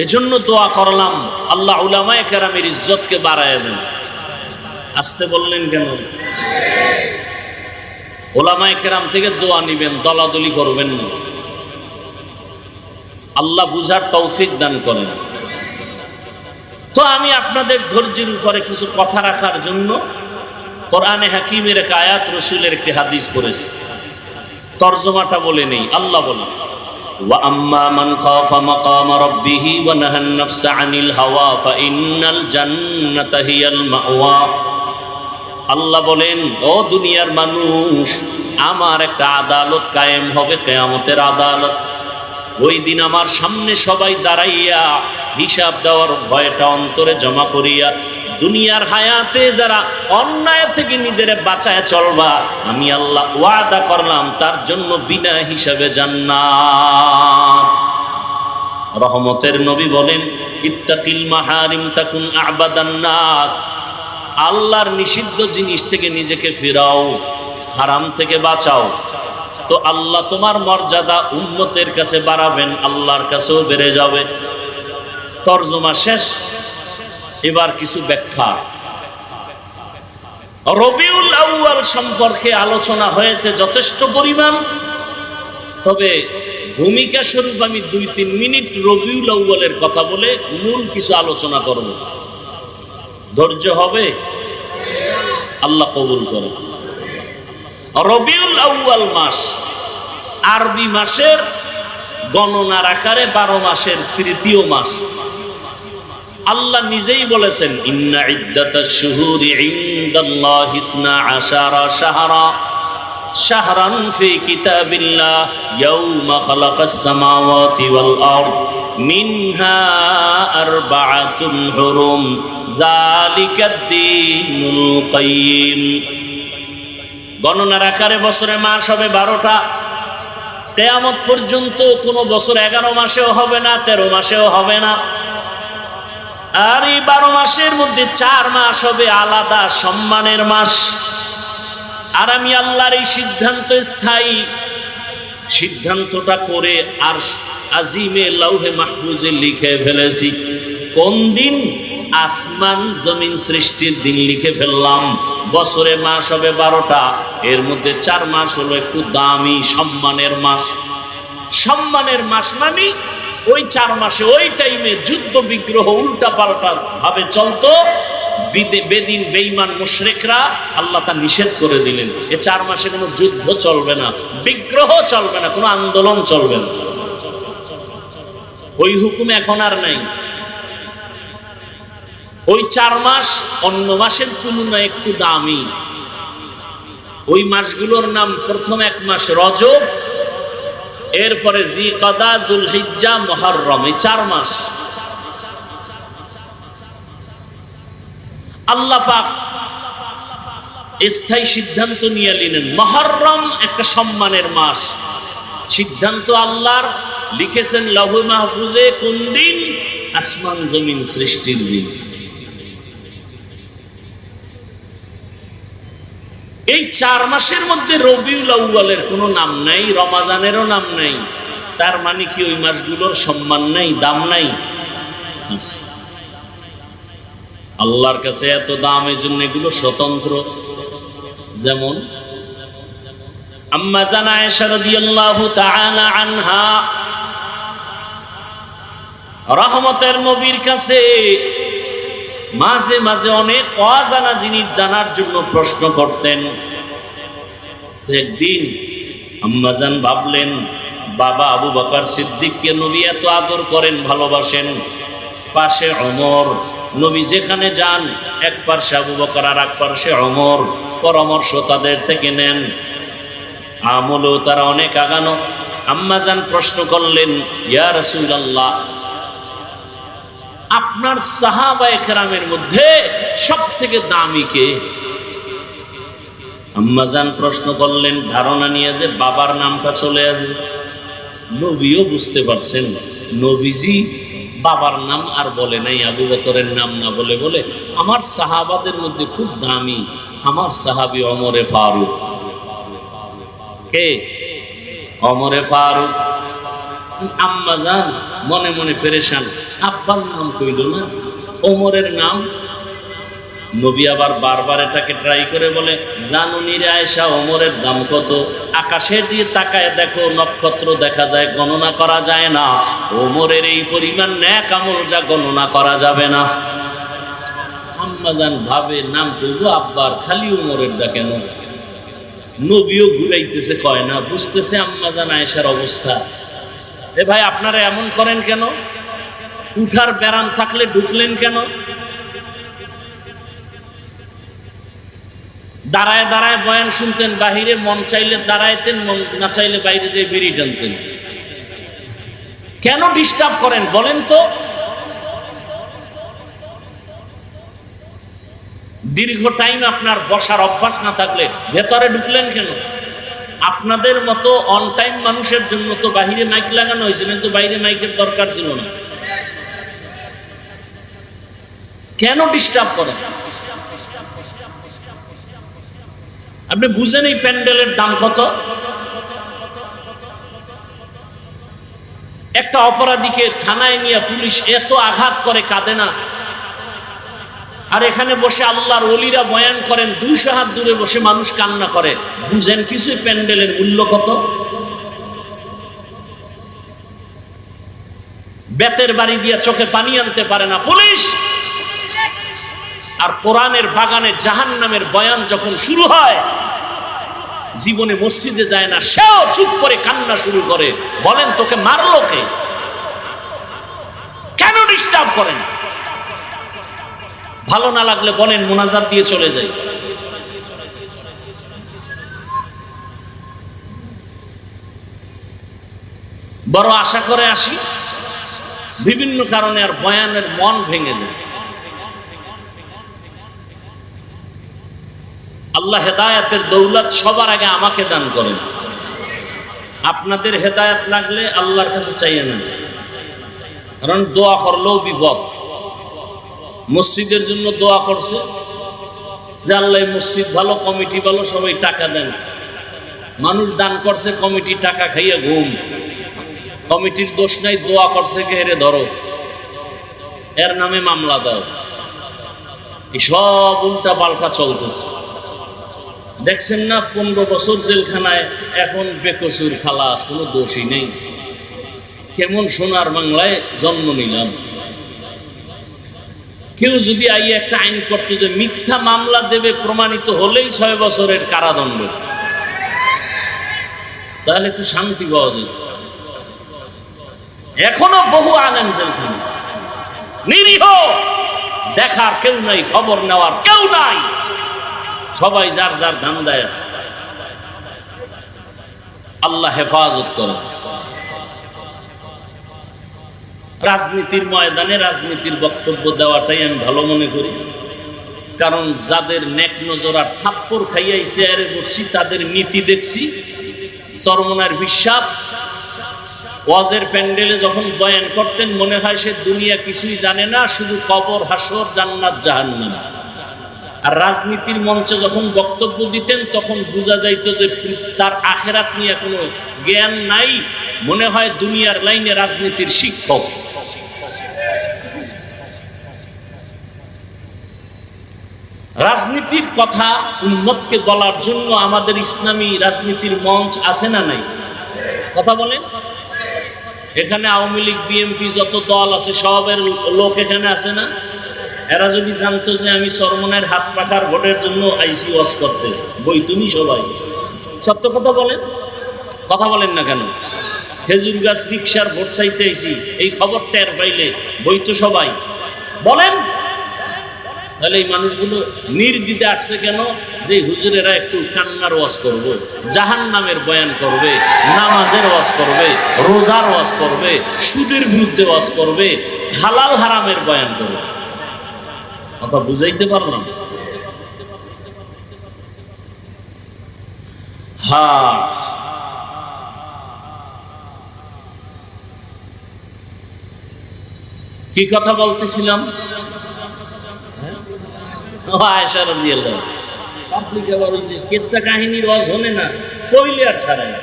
এজন্য দোয়া করলাম, আল্লাহ উলামায়ে কেরামের ইজ্জতকে বাড়ায় দেন। আসতে বললেন কেন? উলামায়ে কেরাম থেকে দোয়া নিবেন, দলাদলি করবেন না। আল্লাহ বুঝার তৌফিক দান করেন। তো আমি আপনাদের ধৈর্যের উপরে কিছু কথা রাখার জন্য কোরআনে হাকিমের এক আয়াত, রসুলের একটি হাদিস পড়েছি। তরজমাটা বলে নেই। আল্লাহ বলেন, ওয়া আম্মা মান খাফা মাকাম রাব্বিহি ওয়া নাহান নাফসা আনিল হাওয়া ফাইন্নাল জান্নাতা হিয়াল মাওয়া। আল্লাহ বলেন, ও দুনিয়ার মানুষ, আমার একটা আদালত কায়েম হবে, কিয়ামতের আদালত। ওই দিন আমার সামনে সবাই দাঁড়াইয়া হিসাব দেওয়ার ভয়টা অন্তরে জমা করিয়া, দুনিয়ার হায়াতে যারা অন্যায় থেকে নিজেরে বাঁচায় চলবা, আমি আল্লাহ ওয়াদা করলাম তার জন্য বিনা হিসাবে জান্নাত। রহমতের নবী বলেন, ইত্তাকিল মাহারিম তাকুন আবাদান নাস। আল্লাহর নিষিদ্ধ জিনিস থেকে নিজেকে ফিরাও, হারাম থেকে বাঁচাও, তো আল্লাহ তোমার মর্যাদা উম্মতের কাছে বাড়াবেন, আল্লাহর কাছেও বেড়ে যাবে। তরজমা শেষ। এবার কিছু ব্যাখ্যা। রবিউল আউয়াল সম্পর্কে আলোচনা হয়েছে যথেষ্ট পরিমাণ, তবে ভূমিকা স্বরূপ আমি 2-3 মিনিট রবিউল আউয়ালের কথা বলে মূল কিছু আলোচনা করব। ধৈর্য হবে? আল্লাহ কবুল করুন। রবিউল আউয়াল মাস আরবি মাসের গণনার আকারে 12 মাসের তৃতীয় মাস। আল্লাহ নিজেই বলেছেন, ইন্না ইদ্দাতাশ শুহুরি ইনদাল্লাহি 12 শাহরা শাহরান ফি কিতাবিল্লাহ ইয়াউমা খালাকাস সামাওয়াতি ওয়াল আরদ মিনহা আরবাআতুন হুরুম যালিকাদ দীনুল কাইয়্যিম। গণনার আকারে বছরে মাস হবে 12টা। কিয়ামত পর্যন্ত কোনো বছর 11 মাসেও হবে না, 13 মাসেও হবে না। আর এই 12 মাসের মধ্যে 4 মাস হবে আলাদা সম্মানের মাস। আর আমি আল্লাহর এই সিদ্ধান্ত স্থায়ী, সিদ্ধান্তটা করে আর আজিমে লাউহে মাহফুজে লিখে ফেলেছি। কোন দিন? আসমান জমিন সৃষ্টির দিন লিখে ফেললাম। বছরে মাস হবে 12টা, এর মধ্যে 4 মাস হলো একটু দামি সম্মানের মাস। সম্মানের মাস মানে ওই 4 মাসে ওই টাইমে যুদ্ধ বিগ্রহ উল্টা পাল্টা ভাবে চলতো। বেদিন বেঈমান মুশরিকরা আল্লাহ তা নিষেধ করে দিলেন। এই 4 মাসে কোনো যুদ্ধ চলবে না, বিগ্রহ চলবে না, কোনো আন্দোলন চলবে না। ওই হুকুম এখন আর নাই। ওই 4 মাস অন্য মাসের তুলনায় একটু দামি। ওই মাসগুলোর নাম, প্রথম 1 মাস রজব, এরপরে জিকাদা, যুলহিজ্জা, মুহররম। এই 4 মাস আল্লাহ পাক স্থায়ী সিদ্ধান্ত নিয়ে নিলেন। মুহররম একটা সম্মানের মাস। সিদ্ধান্ত আল্লাহর, লিখেছেন লাউহে মাহফুজে। কোন দিন? আসমান জমিন সৃষ্টির দিন। এই 4 মাসের মধ্যে রবিউল আউয়ালের কোনো নাম নাই, রমাজানেরও নাম নাই। তার মানে কি ওই মাসগুলোর সম্মান নাই, দাম নাই? আল্লাহর কাছে এত দাম, এই জন্য এগুলো স্বতন্ত্র। যেমন আম্মা জান আয়েশা রাদিয়াল্লাহু তাআলা আনহা রহমতের নবীর কাছে মাঝে মাঝে অনেক অজানা জিনিস জানার জন্য প্রশ্ন করতেন। একদিন আম্মা জান ভাবলেন, বাবা আবু বকর সিদ্দিককে নবী এত আদর করেন, ভালোবাসেন, পাশে ওমর, নবী যেখানে যান এক পার্শ্বে আবু বকর আর এক পার্শ্বে ওমর, পরামর্শ তাদের থেকে নেন, আমলেও তারা অনেক আগানো। আম্মা জান প্রশ্ন করলেন, ইয়া রাসূলুল্লাহ, আপনার সাহাবায়ে কেরামের মধ্যে সবথেকে দামি কে? আম্মা জান প্রশ্ন করলেন ধারণা নিয়ে যে বাবার নামটা চলে আসবে। নবীও বুঝতে পারছেন নবীজি বাবার নাম আর বলে নাই, আবু বকরের নাম না বলে বলে আমার সাহাবাদের মধ্যে খুব দামি আমার সাহাবী ওমরে ফারুক। কে? ওমরে ফারুক। আম্মা জান মনে মনে পেরেশান, আব্বার নাম কইল না, ওমরের নাম। নবী আবার বারবার এটাকে ট্রাই করে বলে, জানুনি রে আয়েশা, ওমরের দাম কত? আকাশের দিয়ে তাকায় দেখো, নক্ষত্র দেখা যায়, গণনা করা যায় না। ওমরের এই পরিমাণ নেক আমল যা গণনা করা যাবে না। আম্মা জান ভাবে নাম কইব আব্বার, খালি ওমরের দা কেন? নবীও ঘুরাইতেছে, কয় না, বুঝতেছে আম্মা জান আয়েশার অবস্থা। এ ভাই আপনারা এমন করেন কেন? উঠার ব্যারাম থাকলে ঢুকলেন কেন? দাঁড়ায় দাঁড়ায় বয়ান শুনতেন, বাহিরে মন চাইলে দাঁড়াইতেন, মন না চাইলে বাইরে যেয়ে বিড়ি টানতেন। কেন ডিস্টার্ব করেন বলেন তো? দীর্ঘ টাইম আপনার বসার অভ্যাস না থাকলে ভেতরে ঢুকলেন কেন? আপনাদের মতো অন টাইম মানুষের জন্য তো বাহিরে মাইক লাগানো হয়েছে, কিন্তু বাইরে মাইকের দরকার ছিল না। কেন ডিস্টার্ব করেন? আপনি বুঝেন এই প্যান্ডেলের দাম কত? একটা অপরাধীকে থানায় নিয়ে পুলিশ এত আঘাত করে, কাঁদে না? আর এখানে বসে আল্লাহর ওলিরা বয়ান করেন, 200 হাত দূরে বসে মানুষ কান্না করে। বুঝেন কিছু প্যান্ডেলের মূল্য কত? বেতের বাড়ি দিয়ে চোখে পানি আনতে পারে না পুলিশ। আর কোরআনের বাগানে জাহান্নামের বয়ান যখন শুরু হয়, জীবনে মসজিদে যায় না, সেও চুপ করে কান্না শুরু করে। বলেন তোকে মারলো কে? কেন ডিস্টার্ব করেন? ভালো না লাগলে বলেন, মোনাজাত দিয়ে চলে যাই। বড় আশা করে আসি, বিভিন্ন কারণে আর বয়ানের মন ভেঙে যায়। আল্লাহ হেদায়েতের দৌলত সবার আগে আমাকে দান করেন। আপনাদের হেদায়েত লাগলে আল্লাহর কাছে চাইয়ে নেন, কারণ দোয়া করলেও বিপদ। মসজিদের জন্য দোয়া করছে যে আল্লাহ মসজিদ ভালো, কমিটি ভালো, সবাই টাকা দেন। মানুষ দান করছে, কমিটি টাকা খাইয়ে ঘুম। কমিটির দোষ নাই, দোয়া করছে কে, হেরে ধরো, এর নামে মামলা দাও। সব উল্টা পাল্টা চলতেছে। দেখছেন না 15 বছর জেলখানায়, এখন বেকসুর খালাস, কোনো দোষী নেই। কেমন সোনার বাংলায় জন্ম নিলাম। কেউ যদি আইয়ে একটা আইন করতো যে মিথ্যা মামলা দেবে, প্রমাণিত হলেই 6 বছরের কারাদণ্ড, তাহলে একটু শান্তি পাওয়া যেত। এখনো বহু আলেম জেলখানে, নিরীহ, দেখার কেউ নাই, খবর নেওয়ার কেউ নাই, সবাই যার যার ধান্দায় আছে। আল্লাহ হেফাজত করে। রাজনীতির ময়দানে রাজনীতির বক্তব্য দেওয়াটাই আমি ভালো মনে করি, কারণ যাদের নেক নজর আর থাপ্পড় খাইয়াই চেয়ারে বসছি, তাদের নীতি দেখছি। চরমনার বিশ্বাস ওয়াজের প্যান্ডেলে যখন বয়ান করতেন, মনে হয় সে দুনিয়া কিছুই জানে না, শুধু কবর, হাসর, জান্নাত, জাহান্নাম। আর রাজনীতির মঞ্চে যখন বক্তব্য দিতেন তখন বোঝা যাইত যে তার আখেরাত নিয়ে কোনো জ্ঞান নাই, মনে হয় দুনিয়ার লাইনে রাজনীতির শিক্ষক। রাজনীতির কথা উম্মতকে বলার জন্য আমাদের ইসলামী রাজনীতির মঞ্চ আছে না নাই? কথা বলেন। এখানে আওয়ামী লীগ, বিএনপি যত দল আছে সবের লোক এখানে আছে না? এরা যদি জানতো যে আমি চরমনের হাত পাখার ভোটের জন্য আইসি ওয়াজ করতে, বই তুমি সবাই। সত্য কথা বলেন, কথা বলেন না কেন? খেজুর গাছ রিক্সার ভোট চাইতে আইসি, এই খবর টের পাইলে বই তো সবাই বলেন। তাহলে এই মানুষগুলো নির্দ্বিধে আসছে কেন? যে হুজুরেরা একটু কান্নার ওয়াজ করবে, জাহান্নামের বয়ান করবে, নামাজের ওয়াজ করবে, রোজার ওয়াজ করবে, সুদের বিরুদ্ধে ওয়াজ করবে, হালাল হারামের বয়ান করবে। কথা বুঝাইতে পারলাম? হ্যাঁ, কি কথা বলতেছিলাম? আয়েশা রাদিয়াল্লাহু আনহা পাবলিক আবার ওই যে কিসসা কাহিনীর ওয়াজ হনে না, কইলে আর ছাড়ে না।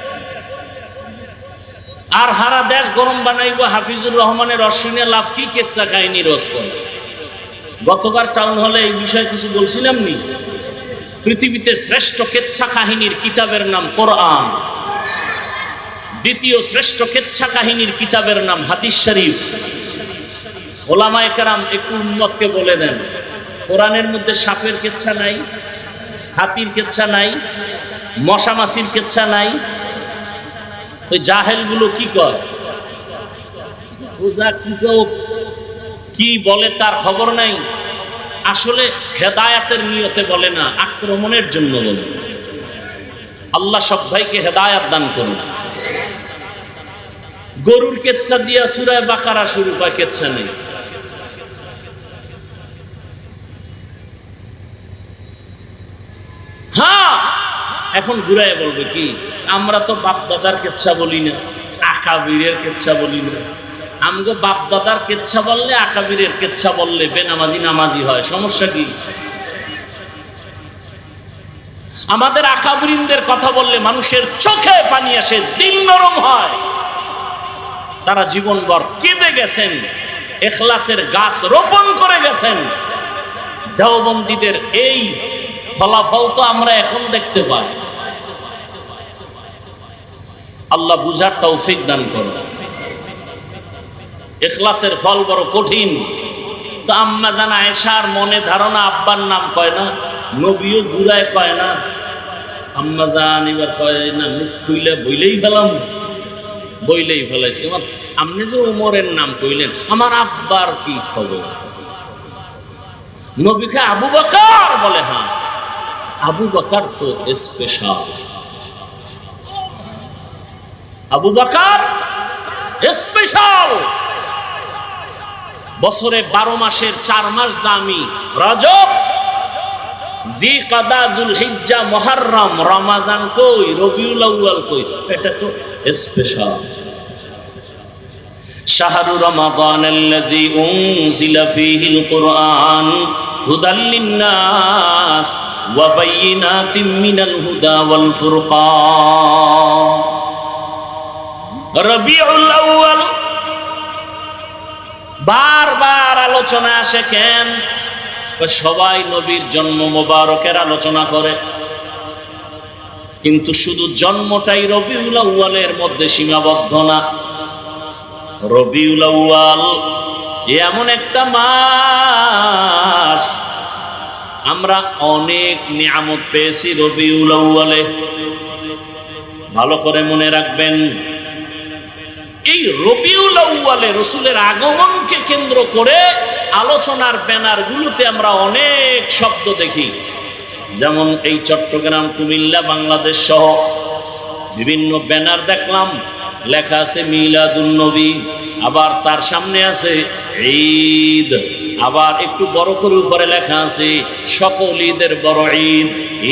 আর হারা দেশ গরম বানাইবো হাফিজুর রহমানের অশ্বিনে লাভ কি কিসসা কাহিনীর ওয়াজ করে। গতবার টাউন হলে এই বিষয়ে কিছু বলছিলাম নি? পৃথিবীতে শ্রেষ্ঠ কিসসা কাহিনীর কিতাবের নাম কোরআন, দ্বিতীয় শ্রেষ্ঠ কিসসা কাহিনীর কিতাবের নাম হাদিস শরীফ। ওলামায়ে কেরাম একটু উম্মতকে বলে দেন, কোরআনের মধ্যে সাপের কিচ্ছা নাই, হাতির কিচ্ছা নাই, মশা মাছির কিচ্ছা নাই। তো জাহেল গুলো কি কয়, কি বলে তার খবর নাই। আসলে হেদায়াতের নিয়তে বলে না, আক্রমণের জন্য বলে। আল্লাহ সব ভাইকে হেদায়াত দান করুন। গরুর কিচ্ছা দিয়া সূরা বাকারা শুরু হয়, কিচ্ছা নেই। হ্যাঁ, এখন ঘুরাই বলবে কি, আমরা তো বাপ দাদার কিচ্ছা বলি না, আকাবিরের কিচ্ছা বলি না। আমগো বাপ দাদার কিচ্ছা বললে, আকাবিরের কিচ্ছা বললে বেনামাজি নামাজি হয়, সমস্যা কি? আমাদের আকাবিরিনদের কথা বললে মানুষের চোখে পানি আসে, দিল নরম হয়। তারা জীবনভর কেঁদে গেছেন, ইখলাসের গাছ রোপণ করে গেছেন। দেওবন্দীদের এই ফলাফল তো আমরা এখন দেখতে পাই। আল্লাহ বুঝার তৌফিক দান করুন। ইখলাসের ফল বড় কঠিন। তো আম্মা জান আয়েশার মনে ধারণা, আব্বার নাম কয় না, নবীও গুড়ায় কয় না। আম্মা জান এবার কয় না, মুখ খুইলে বইলেই ফেলাম, বইলেই ফেলাইছি। আমার আপনি যে উমরের নাম কইলেন, আমার আব্বার কি খবর? নবীকে আবু বকর বলে। হ্যাঁ, আবু বকর তো স্পেশাল, আবু বকর স্পেশাল। বছরে 12 মাসের 4 মাস দামি, রজব, জিকাদা, যুলহিজ্জা, মুহররম, রমজান কই, রবিউল আউয়াল কই, এটা তো স্পেশাল। শাহরু রমাদানাল্লাযী উনজিলা ফীহিল কুরআন হুদাল লিন্নাস ওয়া বাইয়িনাতিম মিনাল হুদা ওয়াল ফুরকান। রবিউল আউয়াল বারবার আলোচনা আসে কেন? সবাই নবীর জন্ম মোবারকের আলোচনা করে, কিন্তু শুধু জন্মটাই রবিউল আউয়ালের মধ্যে সীমাবদ্ধ না। রবিউল আউয়াল এমন একটা মাস, আমরা অনেক নিয়ামত পেয়েছি রবিউল আউয়ালে। ভালো করে মনে রাখবেন, এই রবিউল আউয়ালে রাসূলের আগমনকে কেন্দ্র করে আলোচনার ব্যানার গুলোতে আমরা অনেক শব্দ দেখি। যেমন এই চট্টগ্রাম, কুমিল্লা, বাংলাদেশ সহ বিভিন্ন ব্যানার দেখলাম, লেখা আছে মিলাদুন নবী, আবার তার সামনে আছে ঈদ, আবার একটু বড় করে উপরে লেখা আছে সকল ঈদের বড় ঈদ,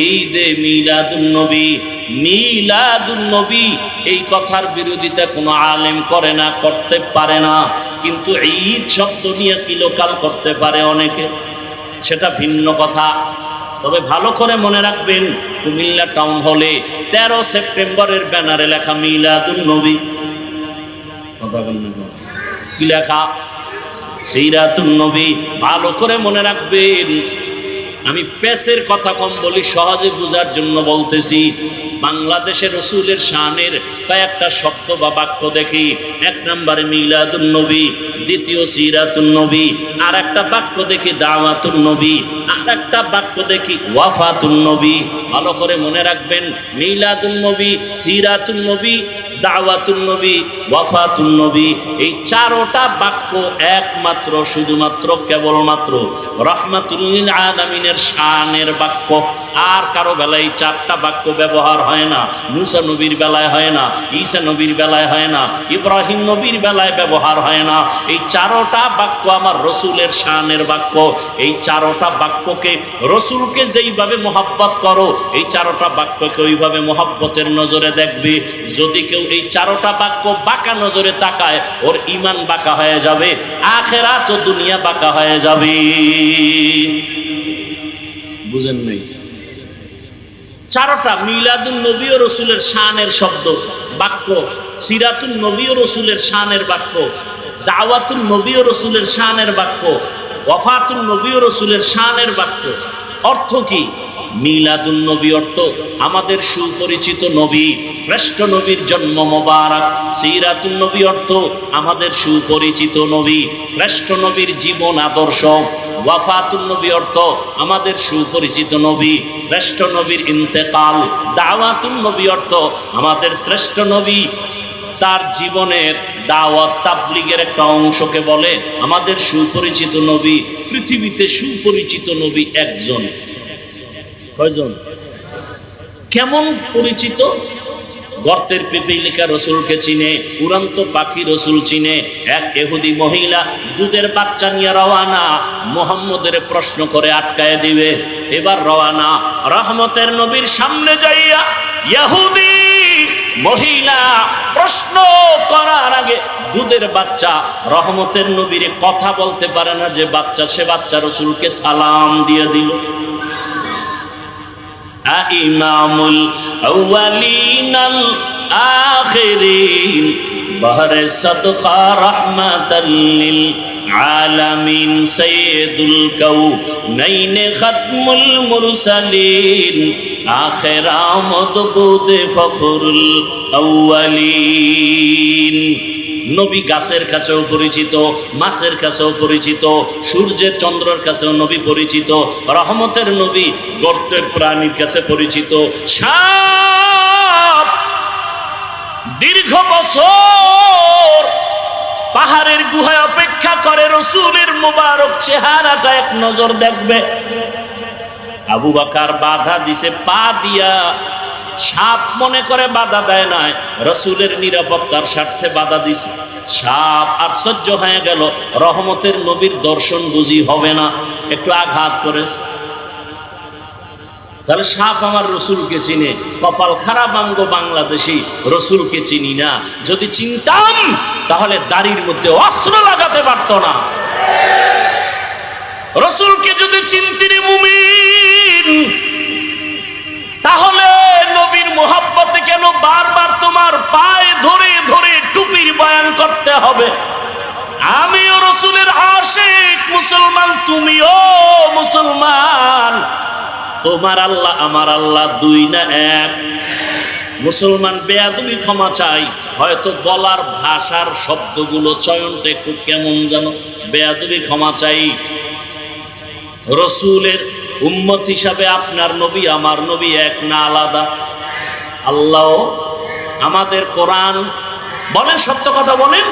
ঈদে মিলাদুন নবী। মিলাদুন নবী এই কথার বিরোধিতা কোনো আলেম করে না, করতে পারে না, কিন্তু ঈদ শব্দ নিয়ে কিলোকাল করতে পারে অনেকে, সেটা ভিন্ন কথা। তবে ভালো করে মনে রাখবেন, কুমিল্লা টাউন হলে 13 সেপ্টেম্বরের ব্যানারে লেখা মিলাদুন নবী। কথা বলেন না, কি লেখা? সিরাতুন নবী। ভালো করে মনে রাখবেন। আমি পেশের কথা কম বলি, সহজে বোঝার জন্য বলতেছি। বাংলাদেশের রসুলের শানের কয়েকটা শব্দ বা বাক্য দেখি। 1 নম্বরে মিলাদুন নবী, দ্বিতীয় সিরাতুন নবী, আর একটা বাক্য দেখি দাওয়াতুন নবী, আর একটা বাক্য দেখি ওয়াফাতুন নবী। ভালো করে মনে রাখবেন, মিলাদুন নবী, সিরাতুন নবী, দাওয়াতুন নবী, ওয়াফাতুন নবী, এই 4টা বাক্য একমাত্র শুধুমাত্র কেবলমাত্র রাহমাতুল লিল আলামিনের শানের বাক্য। আর কারো বেলায় 4টা বাক্য ব্যবহার হয় না। মুসা নবীর বেলায় হয় না, ঈসা নবীর বেলায় হয় না, ইব্রাহিম নবীর বেলায় ব্যবহার হয় না। এই 4টা বাক্য আমার রসুলের শানের বাক্য। এই 4টা বাক্যকে, রসুলকে যেইভাবে মোহাব্বত করো, এই 4টা বাক্যকে ওইভাবে মোহাব্বতের নজরে দেখবে। যদি কেউ এই 4টা বাক্য বাঁকা নজরে তাকায়, ওর ঈমান বাঁকা হয়ে যাবে, আখিরাত ও দুনিয়া বাঁকা হয়ে যাবে। বুঝেন নাই? 4টা মিলাদুন নবী ও রসুলের শানের শব্দ বাক্য, সিরাতুন নবী ও রসুলের শানের বাক্য, দাওয়াতুন নবী ও রসুলের শানের বাক্য, ওয়াফাতুন নবী ও রসুলের শানের বাক্য। অর্থ কি? মিলাদুন নবী অর্থ আমাদের সুপরিচিত নবী, শ্রেষ্ঠ নবীর জন্ম মোবারক। সিরাতুন নবী অর্থ আমাদের সুপরিচিত নবী, শ্রেষ্ঠ নবীর জীবন আদর্শ। ওয়াফাতুন নবী অর্থ আমাদের সুপরিচিত নবী, শ্রেষ্ঠ নবীর ইন্তেকাল। দাওয়াতুন নবী অর্থ আমাদের শ্রেষ্ঠ নবী, তার জীবনের দাওয়াত তাবলীগের একটা অংশকে বলে আমাদের সুপরিচিত নবী। পৃথিবীতে সুপরিচিত নবী একজন। কয়জন? কেমন পরিচিত? গর্তের পিপীলিকা রসুলকে চিনে, উড়ন্ত পাখি রসুল চিনে। এক ইহুদি মহিলা দুধের বাচ্চা নিয়ে রওয়ানা, মুহাম্মদের প্রশ্ন করে আটকায় দিবে। এবার রওয়ানা, রহমতের নবীর সামনে যাইয়া ইহুদি মহিলা প্রশ্ন করার আগে দুধের বাচ্চা রহমতের নবীরে কথা বলতে পারে না যে বাচ্চা, সে বাচ্চা রসুলকে সালাম দিয়ে দিল। ইমামুল আউয়ালিনাল আখিরিন বাহরে সাদকা রাহমাতাল লিল আলামিন সাইয়্যিদুল কাউনাইন খাতমুল মুরসালিন আখির আমদবুদ ফখরুল আউয়ালিন। নবী গাছের কাছেও পরিচিত, মাছের কাছেও পরিচিত, সূর্যের চন্দ্রের কাছেও নবী পরিচিত। রহমতের নবী গর্তের প্রাণীর কাছে পরিচিত। সাপ দীর্ঘ বছর পাহাড়ের গুহায় অপেক্ষা করে রসুলের মোবারক চেহারাটা এক নজর দেখবে। আবু বকর বাধা দিছে পা দিয়া, সাপ মনে করে বাধা দেয় নাই, রসুলের নিরাপত্তার স্বার্থে বাধা দিছে। সাপ আশ্চর্য হয়ে গেল, রহমতের নবীর দর্শন বুঝি হবে না, একটু আঘাত করেছে। তাহলে সাপ আমার রসুলকে চিনে। কপাল খারাপ আঙ্গ বাংলাদেশি, রসুলকে চিনি না। যদি চিনতাম তাহলে দাড়ির মধ্যে অস্ত্র লাগাতে পারত না। রসুলকে যদি চিনতিনি মুমিন, তাহলে নবীর মোহাব্বতে কেন বারবার তোমার পায়ে ধরে ধরে টুপির বয়ান করতে হবে? আমিও রসুলের আশিক মুসলমান, তুমিও মুসলমান। তোমার আল্লাহ আমার আল্লাহ দুই না এক? মুসলমান বেয়াদবি ক্ষমা চাই, হয়তো বলার ভাষার শব্দগুলো চয়নটা একটু কেমন যেন, বেয়াদবি ক্ষমা চাই। রসুলের উম্মত হিসাবে আপনার নবী আমার নবী এক না আলাদা? আল্লাহ আমাদের কোরআন বলেন, সত্য কথা বলেন,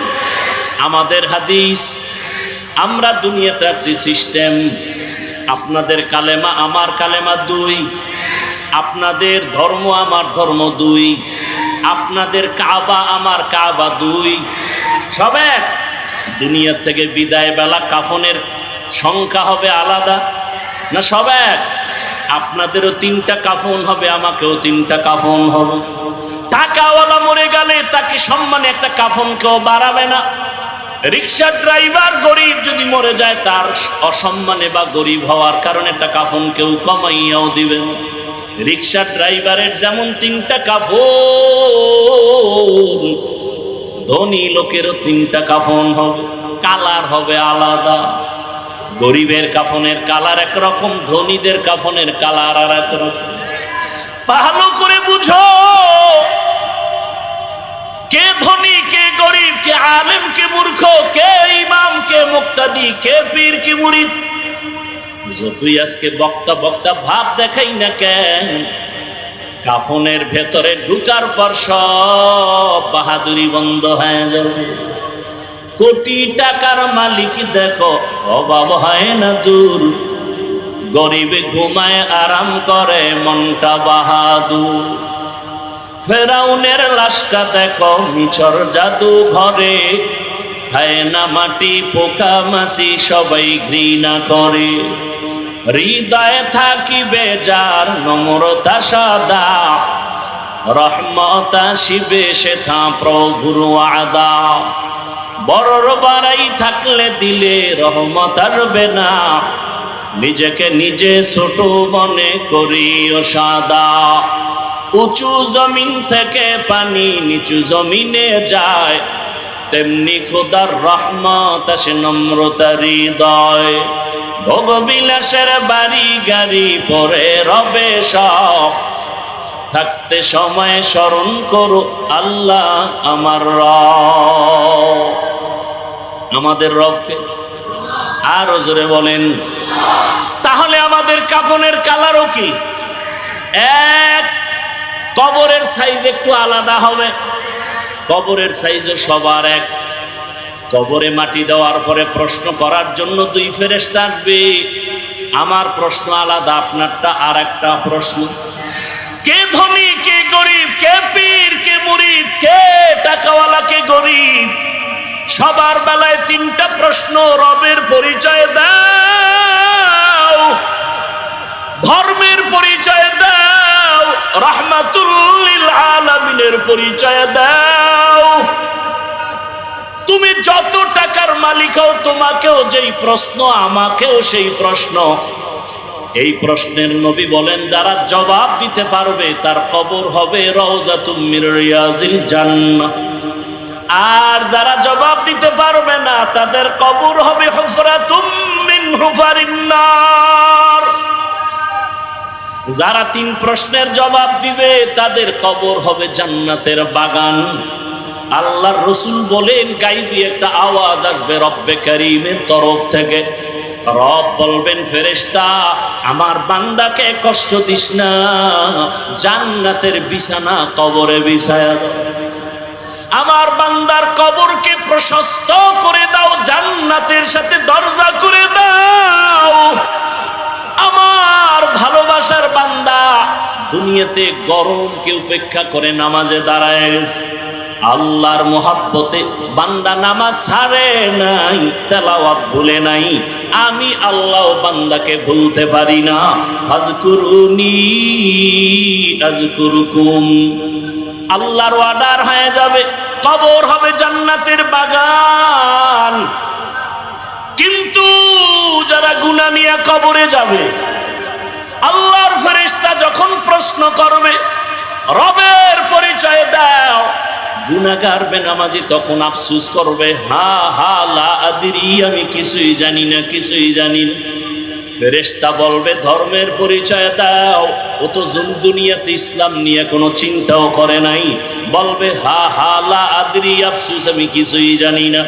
আমাদের হাদিস। আমরা দুনিয়াতে আছি সিস্টেম। আপনাদের কালেমা আমার কালেমা দুই, আপনাদের ধর্ম আমার ধর্ম দুই, আপনাদের কাবা আমার কাবা দুই, সব এক। দুনিয়া থেকে বিদায় বেলা কাফনের সংখ্যা হবে আলাদা না সব এক? আপনাদেরও 3টা কাফন হবে, আমাকেও 3টা কাফন হবে। টাকাওয়ালা মরে গেলে তাকে সম্মানে একটা কাফন কেউ বাড়াবে না। রিক্সা ড্রাইভার গরিব যদি মরে যায় তার অসম্মানে বা গরিব হওয়ার কারণে একটা কাফন কেউ কমাইয়াও দিবেন। রিক্সা ড্রাইভারের যেমন 3টা কাফন, ধনী লোকেরও 3টা কাফন হবে, কালার হবে আলাদা। গরিবের কাফনের কালার একরকম, ধনীদের কাফনের কালার আর একরকম। ভালো করে বুঝো, কে ধনী কে গরিব, কে আলেম কে মূর্খ, কে ইমাম কে মুক্তাদি, কে পীর কে মুরিদ। যতই আজকে বক্তা বক্তা ভাব দেখাই না কেন, কাফনের ভেতরে ঢুকার পর সব বাহাদুরি বন্ধ হয়ে যাবে। কোটি টাকার মালিক দেখো অভাব হয় না দূর, গরিবে ঘুমায় আরাম করে মনটা বাহাদুর। ফেরাউনের লাশটা দেখো মিছর জাদু ঘরে, খায় না মাটি পোকা মাছি সবাই ঘৃণা করে। হৃদয়ে থাকিবে যার নম্রতা সাদা, রহমত আসিবে সেথা প্রভুর ওয়াদা। বড়র বাড়াই থাকলে দিলে রহমত আসবে না, নিজেকে নিজে ছোট মনে করিও সাদা। উঁচু জমিন থেকে পানি নিচু জমিনে যায়, তেমনি খোদার রহমত আসে নম্রতার হৃদয়। ভোগবিলাসের বাড়ি গাড়ি পরে রবে সব, থাকতে সময় স্মরণ করো আল্লাহ আমার রব। আমাদের রবকে আরো জোরে বলেন। তাহলে আমাদের কাফনের কালারও কি এক? কবরের সাইজ একটু আলাদা হবে, কবরের সাইজও সবার এক। কবরে মাটি দেওয়ার পরে প্রশ্ন করার জন্য 2 ফেরেশতা আসবে। আমার প্রশ্ন আলাদা, আপনারটা আর একটা প্রশ্ন। কে ধনী কে গরিব, কে পীর কে মুরিদ, কে টাকাওয়ালা কে গরিব, সবার বেলায় 3টা প্রশ্ন। রবের পরিচয় দাও, ধর্মের পরিচয় দাও, রাহমাতুল লিল আলামিনের পরিচয় দাও। তুমি যত টাকার মালিক হও, তোমাকেও যেই প্রশ্ন, আমাকেও সেই প্রশ্ন। এই প্রশ্নের নবী বলেন, যারা জবাব দিতে পারবে তার কবর হবে রওজাতুম মির রিয়াজিল জান্নাহ, আর যারা জবাব দিতে পারবে না তাদের কবর হবে হুফরাতুম মিন হুফারিন নার। যারা 3 প্রশ্নের জবাব দিবে তাদের কবর হবে জান্নাতের বাগান। আল্লাহর রাসূল বলেন, গায়বী একটা আওয়াজ আসবে রব্বে কারীমের তরফ থেকে। রব বলবেন, ফেরেশতা আমার বান্দাকে কষ্ট দিস না, জান্নাতের বিছানা কবরে বিছায়া দাও। আমার বান্দার কবরকে প্রশস্ত করে দাও, জান্নাতের সাথে দরজা করে দাও। আমার ভালোবাসার বান্দা দুনিয়াতে গরমকে উপেক্ষা করে নামাজে দাঁড়ায় গেছে। আল্লাহর মোহাব্বতে বান্দা নামাজ ছাড়ে নাই, তেলাওয়াত ভুলে নাই। আমি আল্লাহ বান্দাকে ভুলতে পারি না। আযকুরুনি আযকুরুকুম। আল্লাহর অর্ডার হয়ে যাবে, কবর হবে জান্নাতের বাগান। কিন্তু যারা গুনাহ নিয়ে কবরে যাবে, আল্লাহর ফেরেশতা যখন প্রশ্ন করবে রবের পরিচয় দাও, গুনাহগার বেনামাজি তখন আফসোস করবে, হা হা লা আদরি, আমি কিছুই জানি না, কিছুই জানি না। ফেরেশতা বলবে ধর্মের পরিচয় দাও, ও তো দুনিয়াতে ইসলাম নিয়ে কোনো চিন্তাও করে নাই। বলবে হা হা লা আদরি, আফসোস আমি কিছুই জানি না।